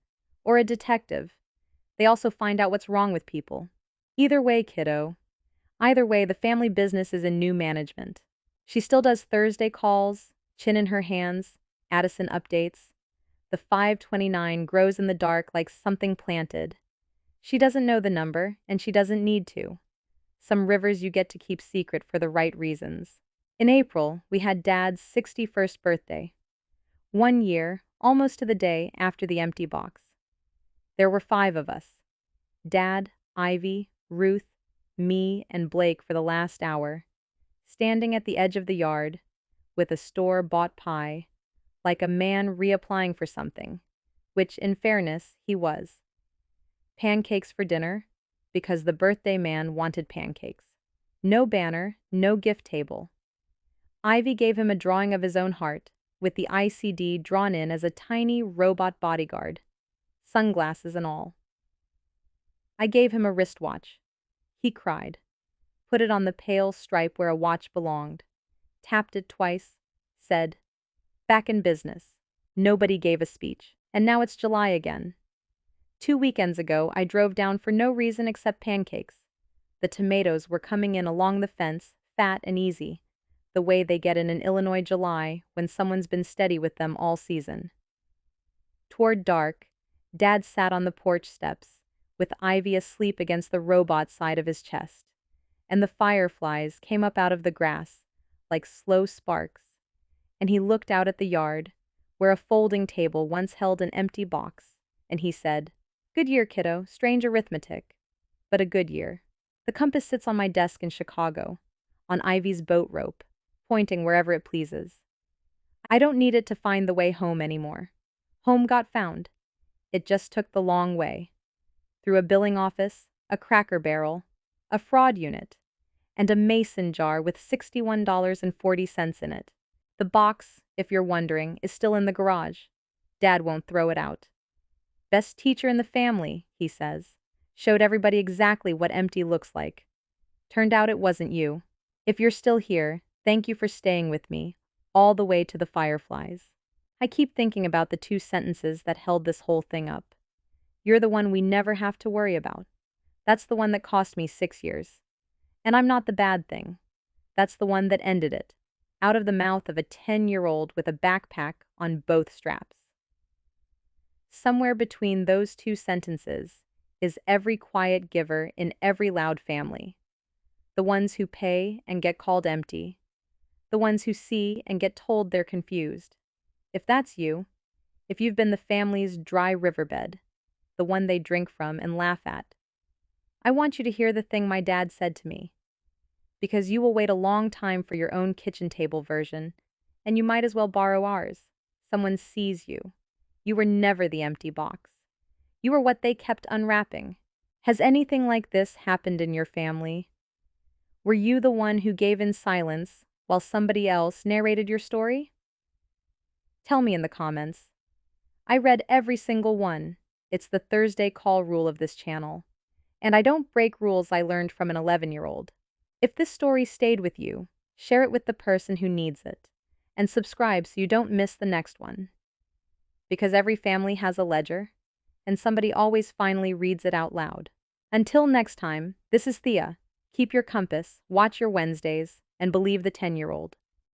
or a detective, they also find out what's wrong with people. Either way, kiddo. Either way, the family business is in new management. She still does Thursday calls, chin in her hands, Addison updates. The 529 grows in the dark like something planted. She doesn't know the number, and she doesn't need to. Some rivers you get to keep secret for the right reasons. In April, we had Dad's 61st birthday. 1 year, almost to the day after the empty box. There were 5 of us. Dad, Ivy, Ruth, me, and Blake for the last hour, standing at the edge of the yard, with a store-bought pie, like a man reapplying for something, which, in fairness, he was. Pancakes for dinner, because the birthday man wanted pancakes. No banner, no gift table. Ivy gave him a drawing of his own heart, with the ICD drawn in as a tiny robot bodyguard, sunglasses and all. I gave him a wristwatch. He cried, put it on the pale stripe where a watch belonged, tapped it twice, said, "Back in business." Nobody gave a speech. And now it's July again. 2 weekends ago, I drove down for no reason except pancakes. The tomatoes were coming in along the fence, fat and easy, the way they get in an Illinois July when someone's been steady with them all season. Toward dark, Dad sat on the porch steps, with Ivy asleep against the robot side of his chest, and the fireflies came up out of the grass, like slow sparks, and he looked out at the yard, where a folding table once held an empty box, and he said, "Good year, kiddo, strange arithmetic, but a good year." The compass sits on my desk in Chicago, on Ivy's boat rope, pointing wherever it pleases. I don't need it to find the way home anymore. Home got found. It just took the long way. Through a billing office, a Cracker Barrel, a fraud unit, and a mason jar with $61.40 in it. The box, if you're wondering, is still in the garage. Dad won't throw it out. Best teacher in the family, he says. Showed everybody exactly what empty looks like. Turned out it wasn't you. If you're still here, thank you for staying with me, all the way to the fireflies. I keep thinking about the 2 sentences that held this whole thing up. You're the one we never have to worry about. That's the one that cost me 6 years. And I'm not the bad thing. That's the one that ended it, out of the mouth of a 10-year-old with a backpack on both straps. Somewhere between those 2 sentences is every quiet giver in every loud family. The ones who pay and get called empty. The ones who see and get told they're confused. If that's you, if you've been the family's dry riverbed, the one they drink from and laugh at, I want you to hear the thing my dad said to me. Because you will wait a long time for your own kitchen table version, and you might as well borrow ours. Someone sees you. You were never the empty box. You were what they kept unwrapping. Has anything like this happened in your family? Were you the one who gave in silence while somebody else narrated your story? Tell me in the comments. I read every single one. It's the Thursday call rule of this channel. And I don't break rules I learned from an 11-year-old. If this story stayed with you, share it with the person who needs it, and subscribe so you don't miss the next one. Because every family has a ledger, and somebody always finally reads it out loud. Until next time, this is Thea. Keep your compass, watch your Wednesdays, and believe the 10-year-old.